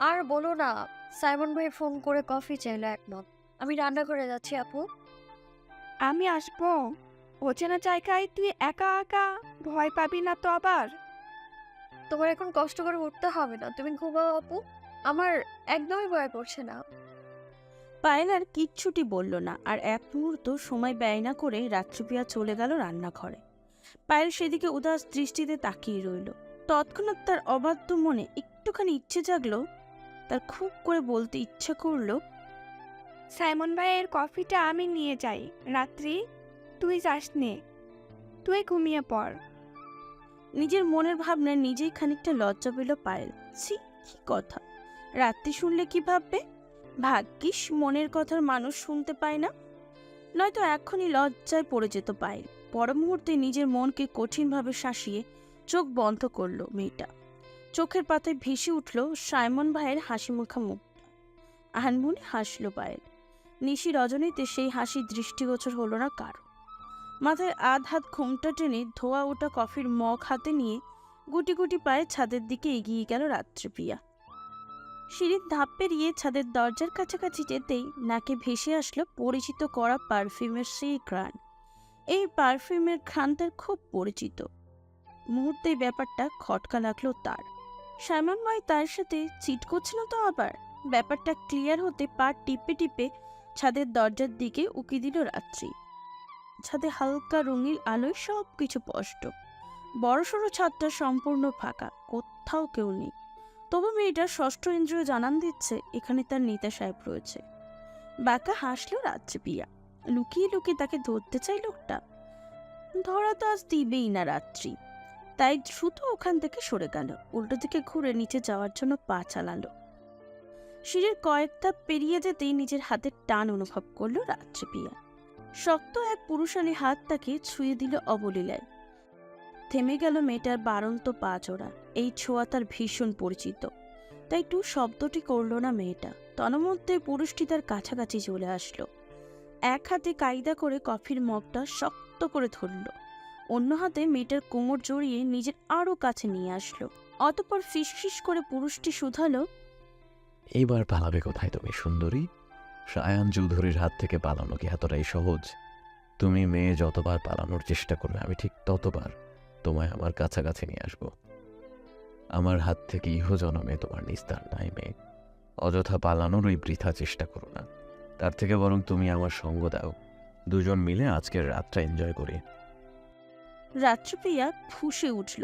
আর বলো না, সাইমন ভাই ফোন করে কফি চাইলো ১ মগ। আমি রান্না করে যাচ্ছি আপু। আমি আসবো। অচেনা জায়গায় তুই একা একা ভয় পাবি না তো আবার? তোমার এখন কষ্ট করে উঠতে হবে না, তুমি ঘুমাও আপু। আমার একদমই ভয় করছে না। পায়েল আর কিচ্ছুটি বলল না, আর এক মুহূর্ত সময় ব্যয় না করে রাত্রিপ্রিয়া চলে গেল রান্নাঘরে। পায়েল সেদিকে উদাস দৃষ্টিতে তাকিয়ে রইল। তৎক্ষণাৎ তার অবাধ্য মনে একটুখানি ইচ্ছে জাগলো। তার খুব করে বলতে ইচ্ছা করলো, সাইমন ভাইয়ের কফিটা আমি নিয়ে যাই। রাত্রি, তুই যাস নে, তুই ঘুমিয়ে পড়। নিজের মনের ভাবনায় নিজেই খানিকটা লজ্জা পেল পায়েল। ছি, কি কথা! রাত্রি শুনলে কি ভাববে? ভাগ্যিস মনের কথার মানুষ শুনতে পায় না, নয়তো এখনই লজ্জায় পড়ে যেত পায়েল। পর মুহূর্তে নিজের মনকে কঠিনভাবে শাসিয়ে চোখ বন্ধ করলো মেয়েটা। চোখের পাতায় ভেসে উঠল সাইমন ভাইয়ের হাসি মুখা মুখটা। আনমনে হাসল পায়েল। নিশি রজনীতে সেই হাসি দৃষ্টিগোচর হলো না কারো। মাথায় আধ হাত ঘোমটা টেনে ধোয়া ওটা কফির মগ হাতে নিয়ে গুটি গুটি পায়ে ছাদের দিকে এগিয়ে গেল রাত্রিপ্রিয়া। সিঁড়ির ধাপ পেরিয়ে ছাদের দরজার কাছাকাছি যেতেই নাকে ভেসে আসলো পরিচিত করা পারফিউমের সেই ঘ্রাণ। এই পারফিউমের ঘ্রাণ তার খুব পরিচিত। মুহূর্তেই ব্যাপারটা খটকা লাগলো তার। সাইমনময় তার সাথে চিট করছিল তো আবার? ব্যাপারটা ক্লিয়ার হতে পা টিপে টিপে ছাদের দরজার দিকে উকি দিল রাত্রি। ছাদে হালকা রঙিন আলোয় সব কিছু স্পষ্ট। বড়সড় ছাদটা সম্পূর্ণ ফাঁকা, কোথাও কেউ নেই। তবু মেয়েটার ষষ্ঠ ইন্দ্রিয় জানান দিচ্ছে এখানে তার নেতা সাহেব রয়েছে। বাঁকা হাসলো রাত্রিপ্রিয়া। লুকিয়ে লুকিয়ে তাকে ধরতে চাই লোকটা। ধরা তো আজ দিবেই না রাত্রি, তাই শুধু ওখান থেকে সরে গেল। উল্টো দিকে ঘুরে নিচে যাওয়ার জন্য পা চালালো। সিঁড়ির কয়েক ধাপ পেরিয়ে যেতেই নিজের হাতের টান অনুভব করলো রাত্রিপ্রিয়া। শক্ত এক পুরুষালী হাত তাকে ছুঁয়ে দিল অবলীলায়। থেমে গেল মেয়েটার বাড়ন্ত পা জোড়া। এই ছোঁয়া তার ভীষণ পরিচিত, তাই একটু শব্দটি করল না মেয়েটা। তন্মধ্যে পুরুষটি তার কাছাকাছি চলে আসলো। এক হাতে কায়দা করে কফির মগটা শক্ত করে ধরল, অন্য হাতে মেয়েটার কোমর জড়িয়ে নিজের আরো কাছে নিয়ে আসলো। অতঃপর ফিসফিস করে পুরুষটি শুধালো, এইবার পালাবে কোথায় তুমি সুন্দরী? সায়ান চৌধুরীর হাত থেকে পালানো কি এতটাই সহজ? তুমি মেয়ে যতবার পালানোর চেষ্টা করবে আমি ঠিক ততবার তোমায় আমার কাছাকাছি নিয়ে আসবো। আমার হাত থেকে ইহজনমে তোমার নিস্তার নাই মেয়ে। অযথা পালানোর ওই বৃথা চেষ্টা করো না। তার থেকে বরং তুমি আমার সঙ্গ দাও, দুজন মিলে আজকের রাতটা এনজয় করি। রাত্রিপ্রিয়া ফুঁসে উঠল।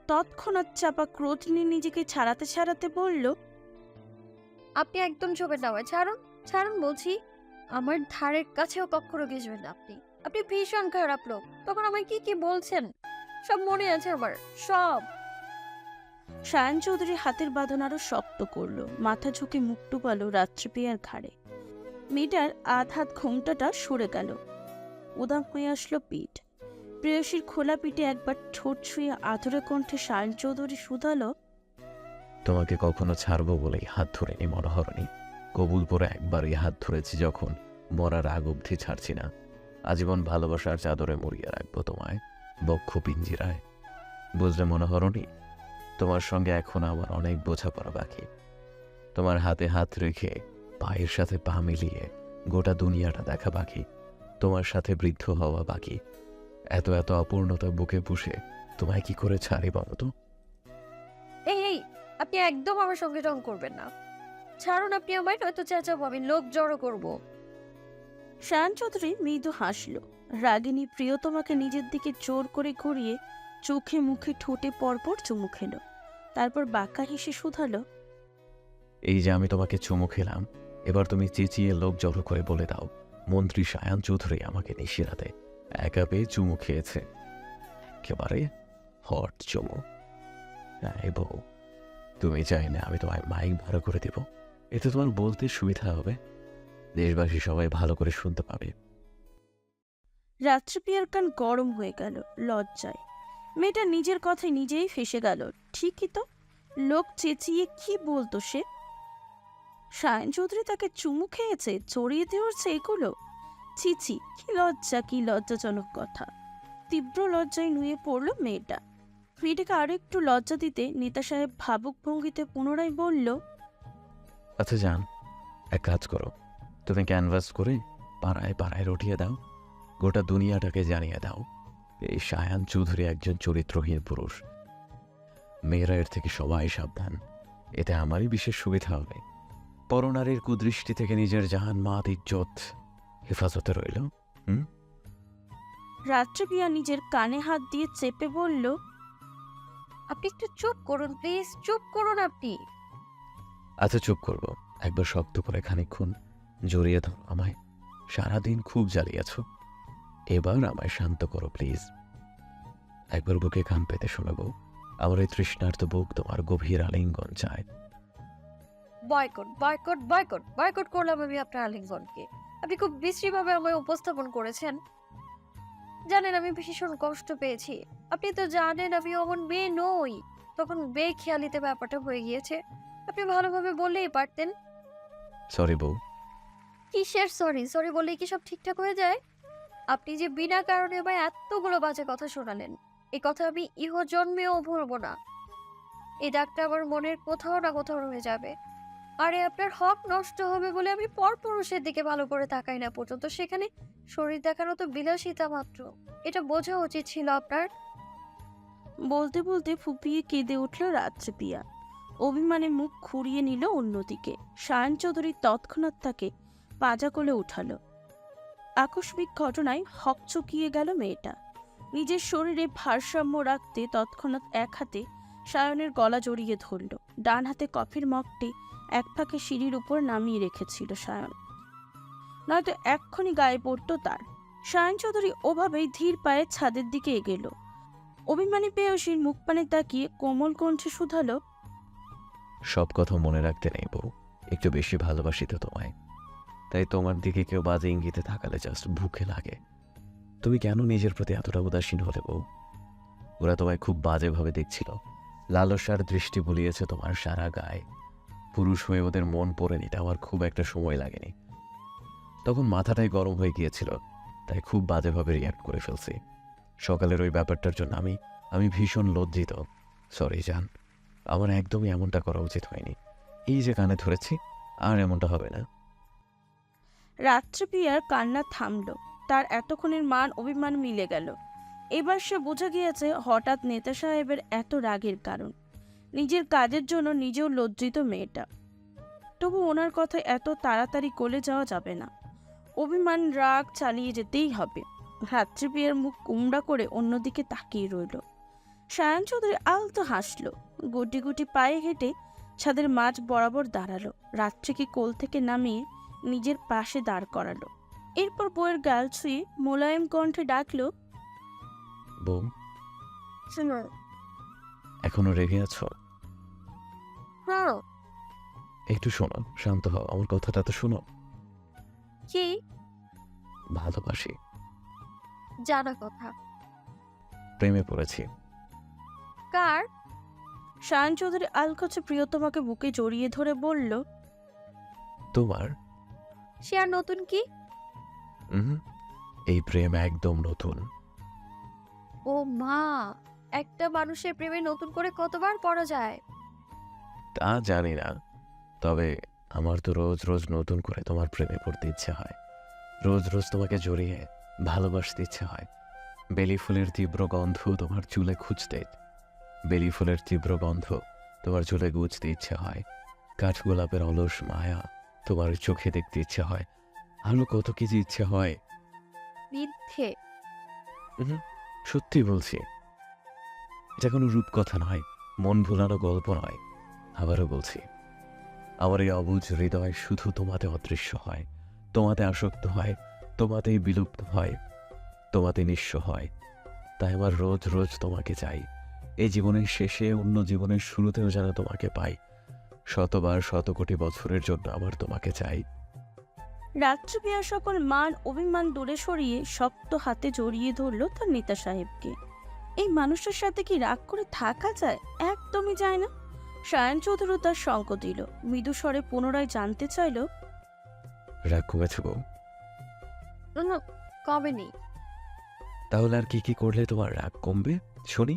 তৎক্ষণাৎ চাপা ক্রোধ নিয়ে নিজেকে ছাড়াতে ছাড়াতে বলল, আপনি একদম চোখে না আমায় ছাড়ুন, ছাড়ুন বলছি। আমার ধারের কাছেও কখনো ঘেসবেন না আপনি। আপনি ভীষণ খারাপ লোক। তখন আমায় কি কি বলছেন সব মনে আছে আমার, সব। সায়ন চৌধুরী হাতের বাঁধন আরো শক্ত করলো। মাথা ঝুঁকে মুখ টুপালো রাত্রিপ্রিয়ার ঘাড়ে। মেয়েটার আধ হাত ঘোমটাটা সরে গেল। উদাম হয়ে আসলো পিঠ। প্রেয়সীর খোলা পিঠে একবার ঠোঁট ছুঁয়ে আধুরে কণ্ঠে সায়ন চৌধুরী শুধালো, তোমাকে কখনো ছাড়বো বলেই হাত ধরেনি মনোহরণী। কবুল পরে একবার এই হাত ধরেছি যখন, মরার আগ অবধি ছাড়ছি না। আজীবন ভালোবাসার চাদরে মুড়িয়ে রাখবো তোমায়, বক্ষ পিঞ্জিরায়। বুঝলে মনোহরণী, তোমার সঙ্গে এখন আমার অনেক বোঝাপড়া বাকি। তোমার হাতে হাত রেখে পায়ের সাথে পা মিলিয়ে গোটা দুনিয়াটা দেখা বাকি। তোমার সাথে বৃদ্ধ হওয়া বাকি। এত এত অপূর্ণতা বুকে পুষে তোমায় কি করে ছাড়ি বলো তো? এই এই, আপনি একদম আমার সঙ্গে রং করবেন না। ছাড়ুন আপনি আমায়, নয়তো চেঁচাবো, আমি লোক জড়ো করবো। সায়ন চৌধুরী মৃদু হাসল। রাগিনী প্রিয়তমাকে নিজের দিকে জোর করে ঘুরিয়ে চোখে মুখে ঠোঁটে পরপর চুমু খেল। তারপর বাঁকা হেসে শুধালো, এই যে আমি তোমাকে চুমু খেলাম, এবার তুমি চেঁচিয়ে লোক জড়ো করে বলে দাও মন্ত্রী সায়ান চৌধুরী আমাকে নিশিরাতে একা পেয়ে চুমু খেয়েছে। একেবারে হট চুমু। এই বউ, তুমি চাইলে আমি তোমায় মাইক ভাড়া করে দেব, এতে তোমার বলতে সুবিধা হবে। দেশবাসী সবাই ভালো করে শুনতে পাবে। রাত্রিপ্রিয়ার কান গরম হয়ে গেল লজ্জায়। মেয়েটা নিজের কথায় নিজেই ফেঁসে গেল। ঠিকই তো, লোক চেঁচিয়ে কি বলতো সে? সায়ন চৌধুরী তাকে চুমু খেয়েছে, চড়িয়ে ধরছে এগুলো। ছিছি, কি লজ্জা, কি লজ্জাজনক কথা। তীব্র লজ্জায় নুয়ে পড়ল মেয়েটা। মেয়েটাকে আরো একটু লজ্জা দিতে নেতা সাহেব ভাবুক ভঙ্গিতে পুনরায় বলল, আচ্ছা যান, এক কাজ করো, তুমি ক্যানভাস করে পাড়ায় পাড়ায় রটিয়ে দাও, গোটা দুনিয়াটাকে জানিয়ে দাও এই সায়ান চৌধুরী একজন চরিত্রহীন পুরুষ। মেয়েরা এর থেকে সবাই সাবধান, এতে আমারই বিশেষ সুবিধা হবে। পরনারীর কুদৃষ্টি থেকে নিজের জাহান মাত ইজ্জত হেফাজতে রইল। রাত্রিপ্রিয়া নিজের কানে হাত দিয়ে চেপে বলল, আপনি একটু চুপ করুন প্লিজ, চুপ করুন আপনি। আচ্ছা চুপ করব, একবার শক্ত করে খানিকক্ষণ জড়িয়ে ধরো আমায়। সারাদিন খুব জ্বালিয়েছ, এবার আমায় শান্ত করো প্লিজ। একবার বুকে কান পেতে শোনাবো, আমার এই তৃষ্ণার্ত বুক তোমার গভীর আলিঙ্গন চায়। বয়কট বয়কট বয়কট বয়কট করলাম আমি আপনার আলিঙ্গনকে। আপনি খুব বিশ্রীভাবে আমায় উপস্থাপন করেছেন। জানেন আমি ভীষণ কষ্ট পেয়েছি। আপনি তো জানেন আমি অমন মেয়ে নই। তখন বেখেয়ালিতে ব্যাপারটা হয়ে গিয়েছে। আপনি ভালোভাবে বললেই পারতেন। সরি বউ। কিসের সরি? সরি বললেই কি সব ঠিকঠাক হয়ে যায়? আপনি যে বিনা কারণে আমায় এতগুলো বাজে কথা শোনালেন, এই কথা আমি ইহজন্মেও ভুলবো না। এই দাগটা আমার মনের কোথাও না কোথাও রয়ে যাবে। আরে আপনার হক নষ্ট হবে বলে আমি পরপুরুষের দিকে ভালো করে তাকাই না পর্যন্ত, সেখানে শরীর দেখানো তো বিলাসিতা মাত্র। এটা বোঝা উচিত ছিল আপনার। বলতে বলতে ফুপিয়ে কেঁদে উঠল রাত্রিপ্রিয়া। অভিমানে মুখ ঘুরিয়ে নিল অন্যদিকে। সায়ন চৌধুরী তৎক্ষণাৎ তাকে পাজা কোলে উঠালো। আকস্মিক ঘটনায় হকচকিয়ে গেল মেয়েটা। নিজের শরীরে ভারসাম্য রাখতে তৎক্ষণাৎ এক হাতে সায়নের গলা জড়িয়ে ধরল, ডান হাতে কফির মগটি এক ফাঁকে সিঁড়ির উপর নামিয়ে রেখেছিল সায়ন, নয়তো এক্ষুনি গায়ে পড়ত তার। সায়ন চৌধুরী ওভাবেই ধীর পায়ে ছাদের দিকে এগেল। অভিমানী পেয়সীর মুখ পানে তাকিয়ে কোমল কণ্ঠে শুধালো, সব কথা মনে রাখতে নেই বউ, একটু বেশি ভালোবাসি তো তোমায়, তাই তোমার দিকে কেউ বাজে ইঙ্গিতে থাকালে জাস্ট ভুকে লাগে। তুমি কেন নিজের প্রতি এতটা উদাসীন হলে বউ? ওরা তোমায় খুব বাজেভাবে দেখছিল, লালসার দৃষ্টি বুলিয়েছে তোমার সারা গায়ে। পুরুষ হয়ে ওদের মন পড়ে নিতে আমার খুব একটা সময় লাগেনি। তখন মাথাটাই গরম হয়ে গিয়েছিল, তাই খুব বাজেভাবে রিয়াক্ট করে ফেলছি। সকালের ওই ব্যাপারটার জন্য আমি ভীষণ লজ্জিত। সরি জান, আমার একদমই এমনটা করা উচিত হয়নি। এই যে কানে ধরেছি, আর এমনটা হবে না। রাত্রিপ্রিয়ার কান্না থামল। তার এতক্ষণের মান অভিমান মিলে গেল। এবার সে বুঝে গিয়েছে হঠাৎ নেতা সাহেবের এত রাগের কারণ। নিজের কাজের জন্য নিজেও লজ্জিত মেয়েটা। তবু ওনার কথা এত তাড়াতাড়ি গলে যাওয়া যাবে না। অভিমান রাগ চালিয়ে যেতেই হবে। রাত্রিপ্রিয়ার মুখ কুমড়া করে অন্যদিকে তাকিয়ে রইল। সায়ন চৌধুরী আলতো হাসল, গুটি গুটি পায়ে হেঁটে ছাদের মাঝ বরাবর দাঁড়ালো। রাত্রিকে কোল থেকে নামিয়ে নিজের পাশে দাঁড় করালো। এরপর বউয়ের গাল ছুঁয়ে মোলায়েম কণ্ঠে ডাকলো, বউ, শোনো। এখনো রেগে আছো? হ্যাঁ। একটু শোনো, শান্ত হও, আমার কথাটা তো শোনো। কি? ভালোবাসি। জানা কথা। প্রেমে পড়েছি। কার? সায়ন চৌধুরী আলকোছে প্রিয়তমাকে বুকে জড়িয়ে ধরে বলল, তোমার। সে আর নতুন কি? এই প্রেম একদম নতুন। ও মা, একটা মানুষের প্রেমে নতুন করে কতবার পড়া যায়? তা জানি না, তবে আমার তো রোজ রোজ নতুন করে তোমার প্রেমে পড়তে ইচ্ছে হয়। রোজ রোজ তোমাকে জড়িয়ে ভালোবাসতে ইচ্ছে হয়। বেলি ফুলের তীব্র গন্ধ তোমার চুলে খুঁজতে, বেলি ফুলের তীব্র গন্ধ তোমার চুলে গুজতে ইচ্ছে হয়। কাঠগোলাপের অলস মায়া তোমার চোখে দেখতে ইচ্ছে হয়। আরো কত কিছু ইচ্ছে হয়। মিথ্যে। সত্যি বলছি, এটা কোনো রূপকথা নয়, মন ভুলানো গল্প নয়। আবারও বলছি, আমার এই অবুঝ হৃদয় শুধু তোমাতে অদৃশ্য হয়, তোমাতে আসক্ত হয়, তোমাতেই বিলুপ্ত হয়, তোমাতে নিঃস্ব হয়। তাই আমার রোজ রোজ তোমাকে চাই। এই জীবনের শেষে, অন্য জীবনের শুরুতেও যেন তোমাকে পাই। শতবার শত কোটি বছরের জন্য আমার তোমাকে চাই। রাত্রিপ্রিয়া সকল মান অভিমান দূরে সরিয়ে শক্ত হাতে জড়িয়ে ধরল তার নেতা সাহেবকে। এই মানুষটার সাথে কি রাগ করে থাকা যায়? একদমই যায় না। সায়ন চৌধুরী তার শঙ্ক দিল, মৃদু স্বরে পুনরায় জানতে চাইল, রাগ কমেছে বউ? কবে নেই। তাহলে আর কি কি করলে তোমার রাগ কমবে শুনি?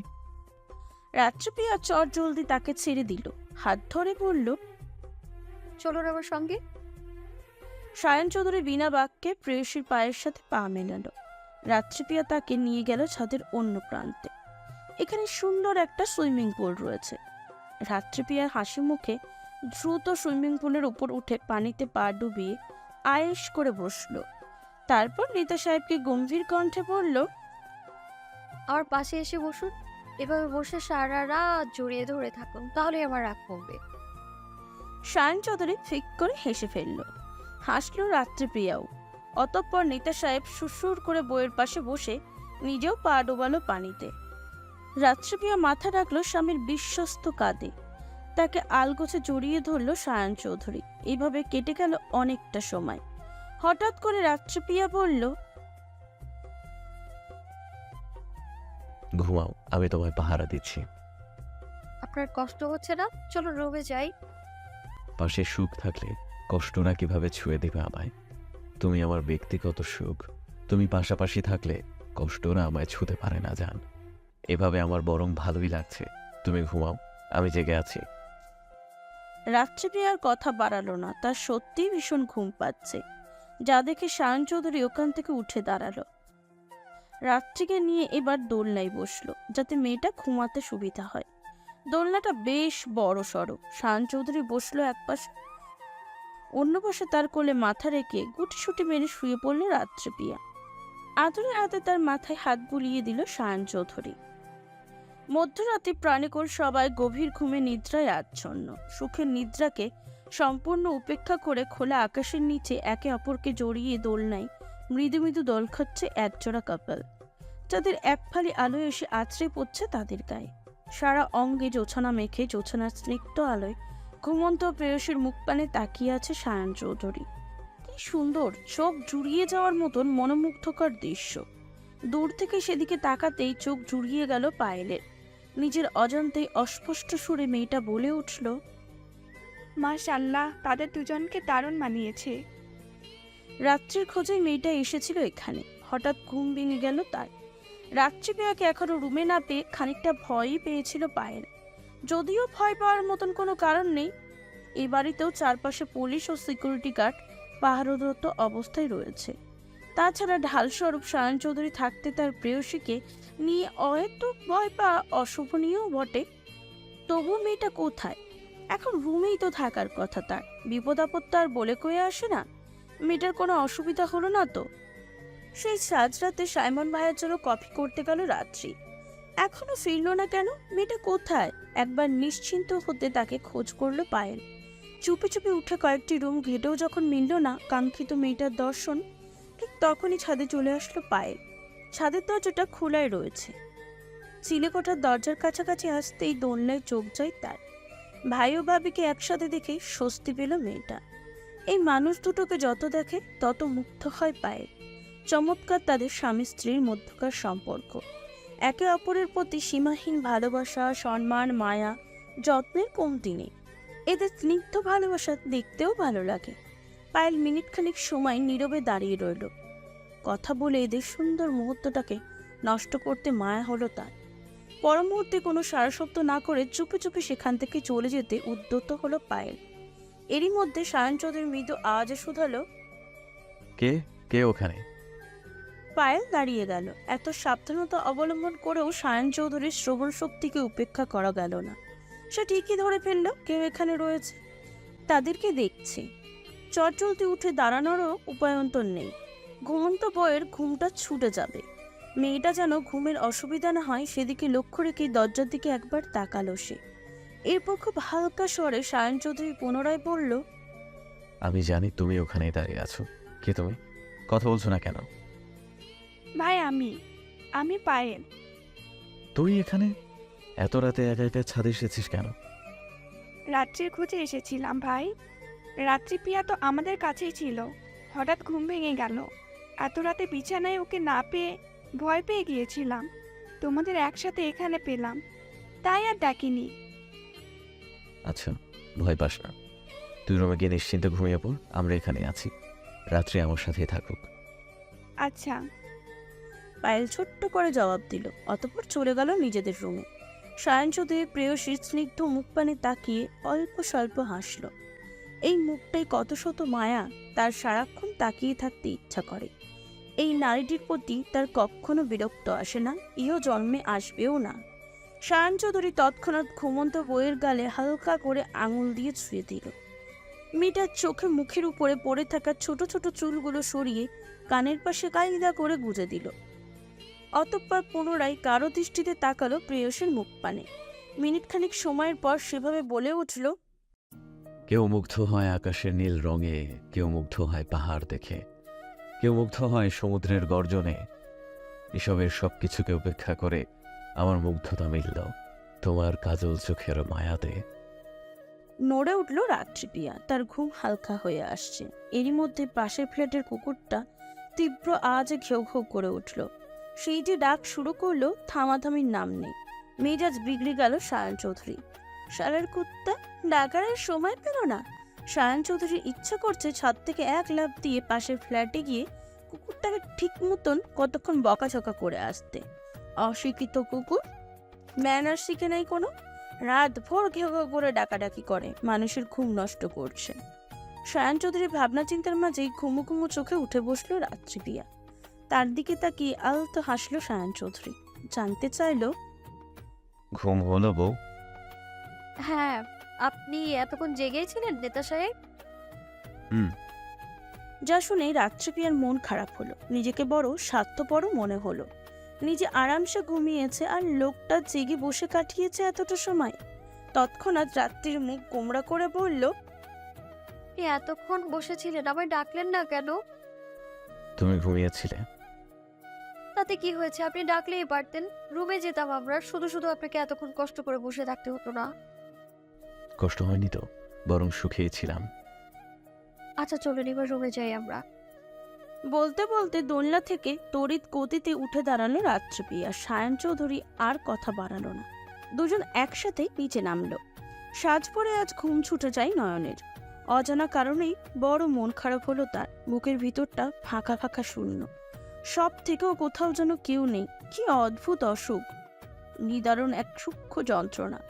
রাত্রিপ্রিয়া চট জলদি তাকে ছেড়ে দিল, হাত ধরে বলল, চলো না আমার সঙ্গে। সায়ন চৌধুরী বিনা বাক্যে প্রেয়সীর পায়ের সাথে পা মেলালো। রাত্রিপ্রিয়া তাকে নিয়ে গেল ছাদের অন্য প্রান্তে। এখানে সুন্দর একটা সুইমিং পুল রয়েছে। রাত্রিপ্রিয়া হাসি মুখে দ্রুত সুইমিং পুলের উপর উঠে পানিতে পা ডুবিয়ে আয়েশ করে বসলো। তারপর রিতা সাহেবকে গম্ভীর কণ্ঠে বলল, আমার পাশে এসে বসুন। এভাবে বসে সারা রাত জড়িয়ে ধরে থাকুন, তাহলে আমার রাগ কমবে। সায়ন চৌধুরী ফিক করে হেসে ফেলল। হাসল রাত্রিপ্রিয়াও। অতঃপর নেতা সাহেব সুরসুর করে বইয়ের পাশে বসে নিজেও পা ডোবালো পানিতে। রাত্রিপ্রিয়া মাথা রাখলো স্বামীর বিশ্বস্ত কাঁধে। তাকে আলগোছে জড়িয়ে ধরল সায়ন চৌধুরী। এইভাবে কেটে গেল অনেকটা সময়। হঠাৎ করে রাত্রিপ্রিয়া বলল, ঘুমাও, আমি তোমায় পাহারা দিচ্ছি। আপনার কষ্ট হচ্ছে না? চলো রুমে যাই। পাশে সুখ থাকলে কষ্ট না কিভাবে ছুঁয়ে দেবে আমায়? তুমি আমার ব্যক্তিগত সুখ। তুমি পাশাপাশি থাকলে কষ্ট না আমায় ছুঁতে পারে না জান। এভাবে আমার বরং ভালোই লাগছে। তুমি ঘুমাও, আমি জেগে আছি। রাত্রিপ্রিয়ার কথা বাড়ালো না। তার সত্যিই ভীষণ ঘুম পাচ্ছে। যা দেখে সায়ন চৌধুরী ওখান থেকে উঠে দাঁড়ালো। রাত্রিকে নিয়ে এবার দোলনায় বসলো, যাতে মেয়েটা ঘুমাতে সুবিধা হয়। দোলনাটা বেশ বড় সড়ো। সায়ন চৌধুরী বসলো এক পাশে, অন্য পাশে তার কোলে মাথা রেখে গুটিসুটি মেরে শুয়ে পড়ল রাত্রিপ্রিয়া। আদরে হাতে তার মাথায় হাত বুলিয়ে দিল সায়ন চৌধুরী। মধ্যরাতে প্রাণীকুল সবাই গভীর ঘুমে নিদ্রায় আচ্ছন্ন। সুখের নিদ্রাকে সম্পূর্ণ উপেক্ষা করে খোলা আকাশের নিচে একে অপরকে জড়িয়ে দোলনায় মৃদু মৃদু দোল খাচ্ছে একজোড়া কাপল, যাদের এক ফালি আলো এসে আছড়ে পড়ছে তাদের গায়ে। সারা অঙ্গে জোছনা মেখে জোছনার স্নিগ্ধ আলোয় ঘুমন্ত প্রেয়সীর মুখপানে তাকিয়ে আছে সায়ন চৌধুরী। কি সুন্দর, চোখ জুড়িয়ে যাওয়ার মতন মনোমুগ্ধকর দৃশ্য। দূর থেকে সেদিকে তাকাতেই চোখ জুড়িয়ে গেল পায়েলের। নিজের অজান্তেই অস্পষ্ট সুরে মেয়েটা বলে উঠল, মাশাআল্লাহ, তাদের দুজনকে দারুণ মানিয়েছে। রাত্রির খোঁজে মেয়েটা এসেছিল এখানে। হঠাৎ ঘুম ভেঙে গেল তার। রাত্রিপ্রিয়াকে এখনো রুমে না পেয়ে খানিকটা ভয়ই পেয়েছিল পায়েল। যদিও ভয় পাওয়ার মতন কোনো কারণ নেই। এই বাড়িতেও চারপাশে পুলিশ ও সিকিউরিটি গার্ড পাহারারত অবস্থায় রয়েছে। তাছাড়া ঢালস্বরূপ সায়ন চৌধুরী থাকতে তার প্রেয়সীকে নিয়ে হয়তো ভয় পাওয়া অশোভনীয় বটে। তবু মেয়েটা কোথায়? এখন রুমেই তো থাকার কথা তার। বিপদ আপদ তার বলে কয়ে আসে না। মেয়েটার কোনো অসুবিধা হলো না তো? সেই সাজরাতে সাইমন ভাইয়ের জন্য কফি করতে গেল রাত্রি। এখনো ফিরল না কেন? মেয়েটা কোথায়? একবার নিশ্চিন্ত হতে তাকে খোঁজ করলো পায়েল। চুপি চুপি উঠে কয়েকটি রুম ঘেটেও যখন মিলল না কাঙ্ক্ষিত মেয়েটার দর্শন, ঠিক তখনই ছাদে চলে আসলো পায়েল। ছাদের দরজাটা খোলাই রয়েছে। চিলেকোঠার দরজার কাছাকাছি আসতেই দোলনায় চোখ যায় তার। ভাই ও ভাবিকে একসাথে দেখে স্বস্তি পেল মেয়েটা। এই মানুষ দুটোকে যত দেখে তত মুগ্ধ হয় পায়েল। চমৎকার তাদের স্বামী স্ত্রীর মধ্যকার সম্পর্ক। একে অপরের প্রতি সীমাহীন ভালোবাসা, সম্মান, মায়া, যত্নের কমতি নেই। এদের স্নিগ্ধ ভালোবাসা দেখতেও ভালো লাগে। পায়েল মিনিট খানিক সময় নীরবে দাঁড়িয়ে রইল। কথা বলে এদের সুন্দর মুহূর্তটাকে নষ্ট করতে মায়া হলো তার। পর মুহূর্তে কোনো সারাশব্দ না করে চুপি চুপি সেখান থেকে চলে যেতে উদ্যত হলো পায়েল। এরই মধ্যে সায়ন চৌধুরী মৃদু আওয়াজে শুধালো, কে কে ওখানে? পায়েল দাঁড়িয়ে গেল। এত সাবধানতা অবলম্বন করেও সায়ন চৌধুরীর শ্রবণ শক্তিকে উপেক্ষা করা গেল না। সে ঠিকই ধরে ফেলল কেউ এখানে রয়েছে, তাদেরকে দেখছে। চটজলদি উঠে দাঁড়ানোরও উপায়ন্তর নেই। ঘুমন্ত বইয়ের ঘুমটা ছুটে যাবে। মেয়েটা যেন ঘুমের অসুবিধা না হয় সেদিকে লক্ষ্য রেখে দরজার দিকে একবার তাকালো সে। এরপর খুব হালকা স্বরে সায়ন চৌধুরী পুনরায় বলল, আমি জানি তুমি ওখানেই দাঁড়িয়ে আছো। কে তুমি? কথা বলছো না কেন? ভাই, আমি পায়েল। তুই এখানে এত রাতে একা একা ছাদে এসেছিস কেন? রাত্রির খোঁজে এসেছিলাম ভাই। রাত্রিপ্রিয়া তো আমাদের কাছেই ছিল। হঠাৎ ঘুম ভেঙে গেল। এত রাতে বিছানায় ওকে না পেয়ে ভয় পেয়ে গিয়েছিলাম। তোমাদের একসাথে এখানে পেলাম, তাই আর ডাকিনি। আচ্ছা, ভয় পাস না। তুই রুমে গিয়ে নিশ্চিন্তে ঘুমিয়ে পড়, আমরা এখানে আছি। রাত্রে আমার সাথেই থাকুক। আচ্ছা। পায়েল ছোট্ট করে জবাব দিল। অতঃপর চলে গেল নিজেদের রুমে। সায়ন চৌধুরী প্রেয়সীর স্নিগ্ধ মুখপানে তাকিয়ে অল্প স্বল্প হাসল। এই মুখটাই কত শত মায়া, তার সারাক্ষণ তাকিয়ে থাকতে ইচ্ছা করে। এই নারীটির প্রতি তার কখনো বিরক্ত আসে না, ইহ জন্মে আসবেও না। সায়ন চৌধুরী তৎক্ষণাৎ ঘুমন্ত বইয়ের গালে হালকা করে আঙুল দিয়ে ছুঁয়ে দিল। মেয়েটার চোখে মুখের উপরে পড়ে থাকা ছোট ছোট চুলগুলো সরিয়ে কানের পাশে কায়দা করে গুজে দিল। অতঃপর পুনরায় কারো দৃষ্টিতে তাকালো প্রেয়সের মুখ পানে। মিনিটখানিক সময়ের পর সেভাবে বলে উঠল, কেউ মুগ্ধ হয় আকাশের নীল রঙে, কেউ মুগ্ধ হয় পাহাড় দেখে, কেউ মুগ্ধ হয় সমুদ্রের গর্জনে। এসবের সবকিছুকে উপেক্ষা করে আমার মুগ্ধতা মিলল তোমার কাজল চোখের মায়াতে। নড়ে উঠল রাত্রিপ্রিয়া, তার ঘুম হালকা হয়ে আসছে। এরই মধ্যে পাশের ফ্ল্যাটের কুকুরটা তীব্র আওয়াজে ঘেউ ঘেউ করে উঠল। সেই যে ডাক শুরু করলো, থামাথামির নাম নেই। মেজাজ বিগড়ে গেল সায়ন চৌধুরী। শালের কুত্তা, ডাকার আর সময় পেল না। সায়ন চৌধুরীর ইচ্ছা করছে ছাদ থেকে এক লাফ দিয়ে পাশের ফ্ল্যাটে গিয়ে কুকুরটাকে ঠিক মতন কতক্ষণ বকাঝকা করে আসতে। অশিক্ষিত কুকুর, ম্যানার শিখে নেই কোনো, রাত ভোর ঘেউ ঘেউ করে ডাকাডাকি করে, মানুষের ঘুম নষ্ট করছে। সায়ন চৌধুরীর ভাবনা চিন্তার মাঝেই ঘুমু ঘুমু চোখে উঠে বসলো রাত্রিপ্রিয়া। তার দিকে তাকিয়ে আলতো হাসলো সায়ন চৌধুরী। জানতে চাইলো, ঘুম হলো বউ? হ্যাঁ, আপনি এতক্ষণ জেগেই ছিলেন নেতা সাহেব? যা শুনে রাত্রিপ্রিয়ার মন খারাপ হলো। নিজেকে বড় স্বার্থপর মনে হলো। নিজে আরামসে ঘুমিয়েছে আর লোকটা জেগে বসে কাটিয়েছে এতটা সময়। তৎক্ষণাৎ রাত্রির মুখ গোমড়া করে বলল, আপনি এতক্ষণ বসেছিলেন, আমায় ডাকলেন না কেন? তুমি ঘুমিয়েছিলে? তাতে কি হয়েছে? আপনি ডাকলেই পারতেন, রুমে যেতাম আমরা। শুধু শুধু আপনাকে এতক্ষণ কষ্ট করে বসে থাকতে হতো না। কষ্ট হয়নি তো, বরং সুখেই ছিলাম। আচ্ছা চলুন এবার রুমে যাই আমরা। বলতে বলতে দোলনা থেকে তড়িৎ গতিতে উঠে দাঁড়ালো রাত্রিপ্রিয়া। সায়ন চৌধুরী আর কথা বাড়ালো না। দুজন একসাথে নিচে নামলো। সাজ পরে আজ ঘুম ছুটে যায় নয়নের। অজানা কারণেই বড় মন খারাপ হলো তার। বুকের ভিতরটা ফাঁকা ফাঁকা শূন্য। সব থেকেও কোথাও যেন কেউ নেই। কি অদ্ভুত অসুখ, নিদারুণ এক সূক্ষ্ম যন্ত্রণা।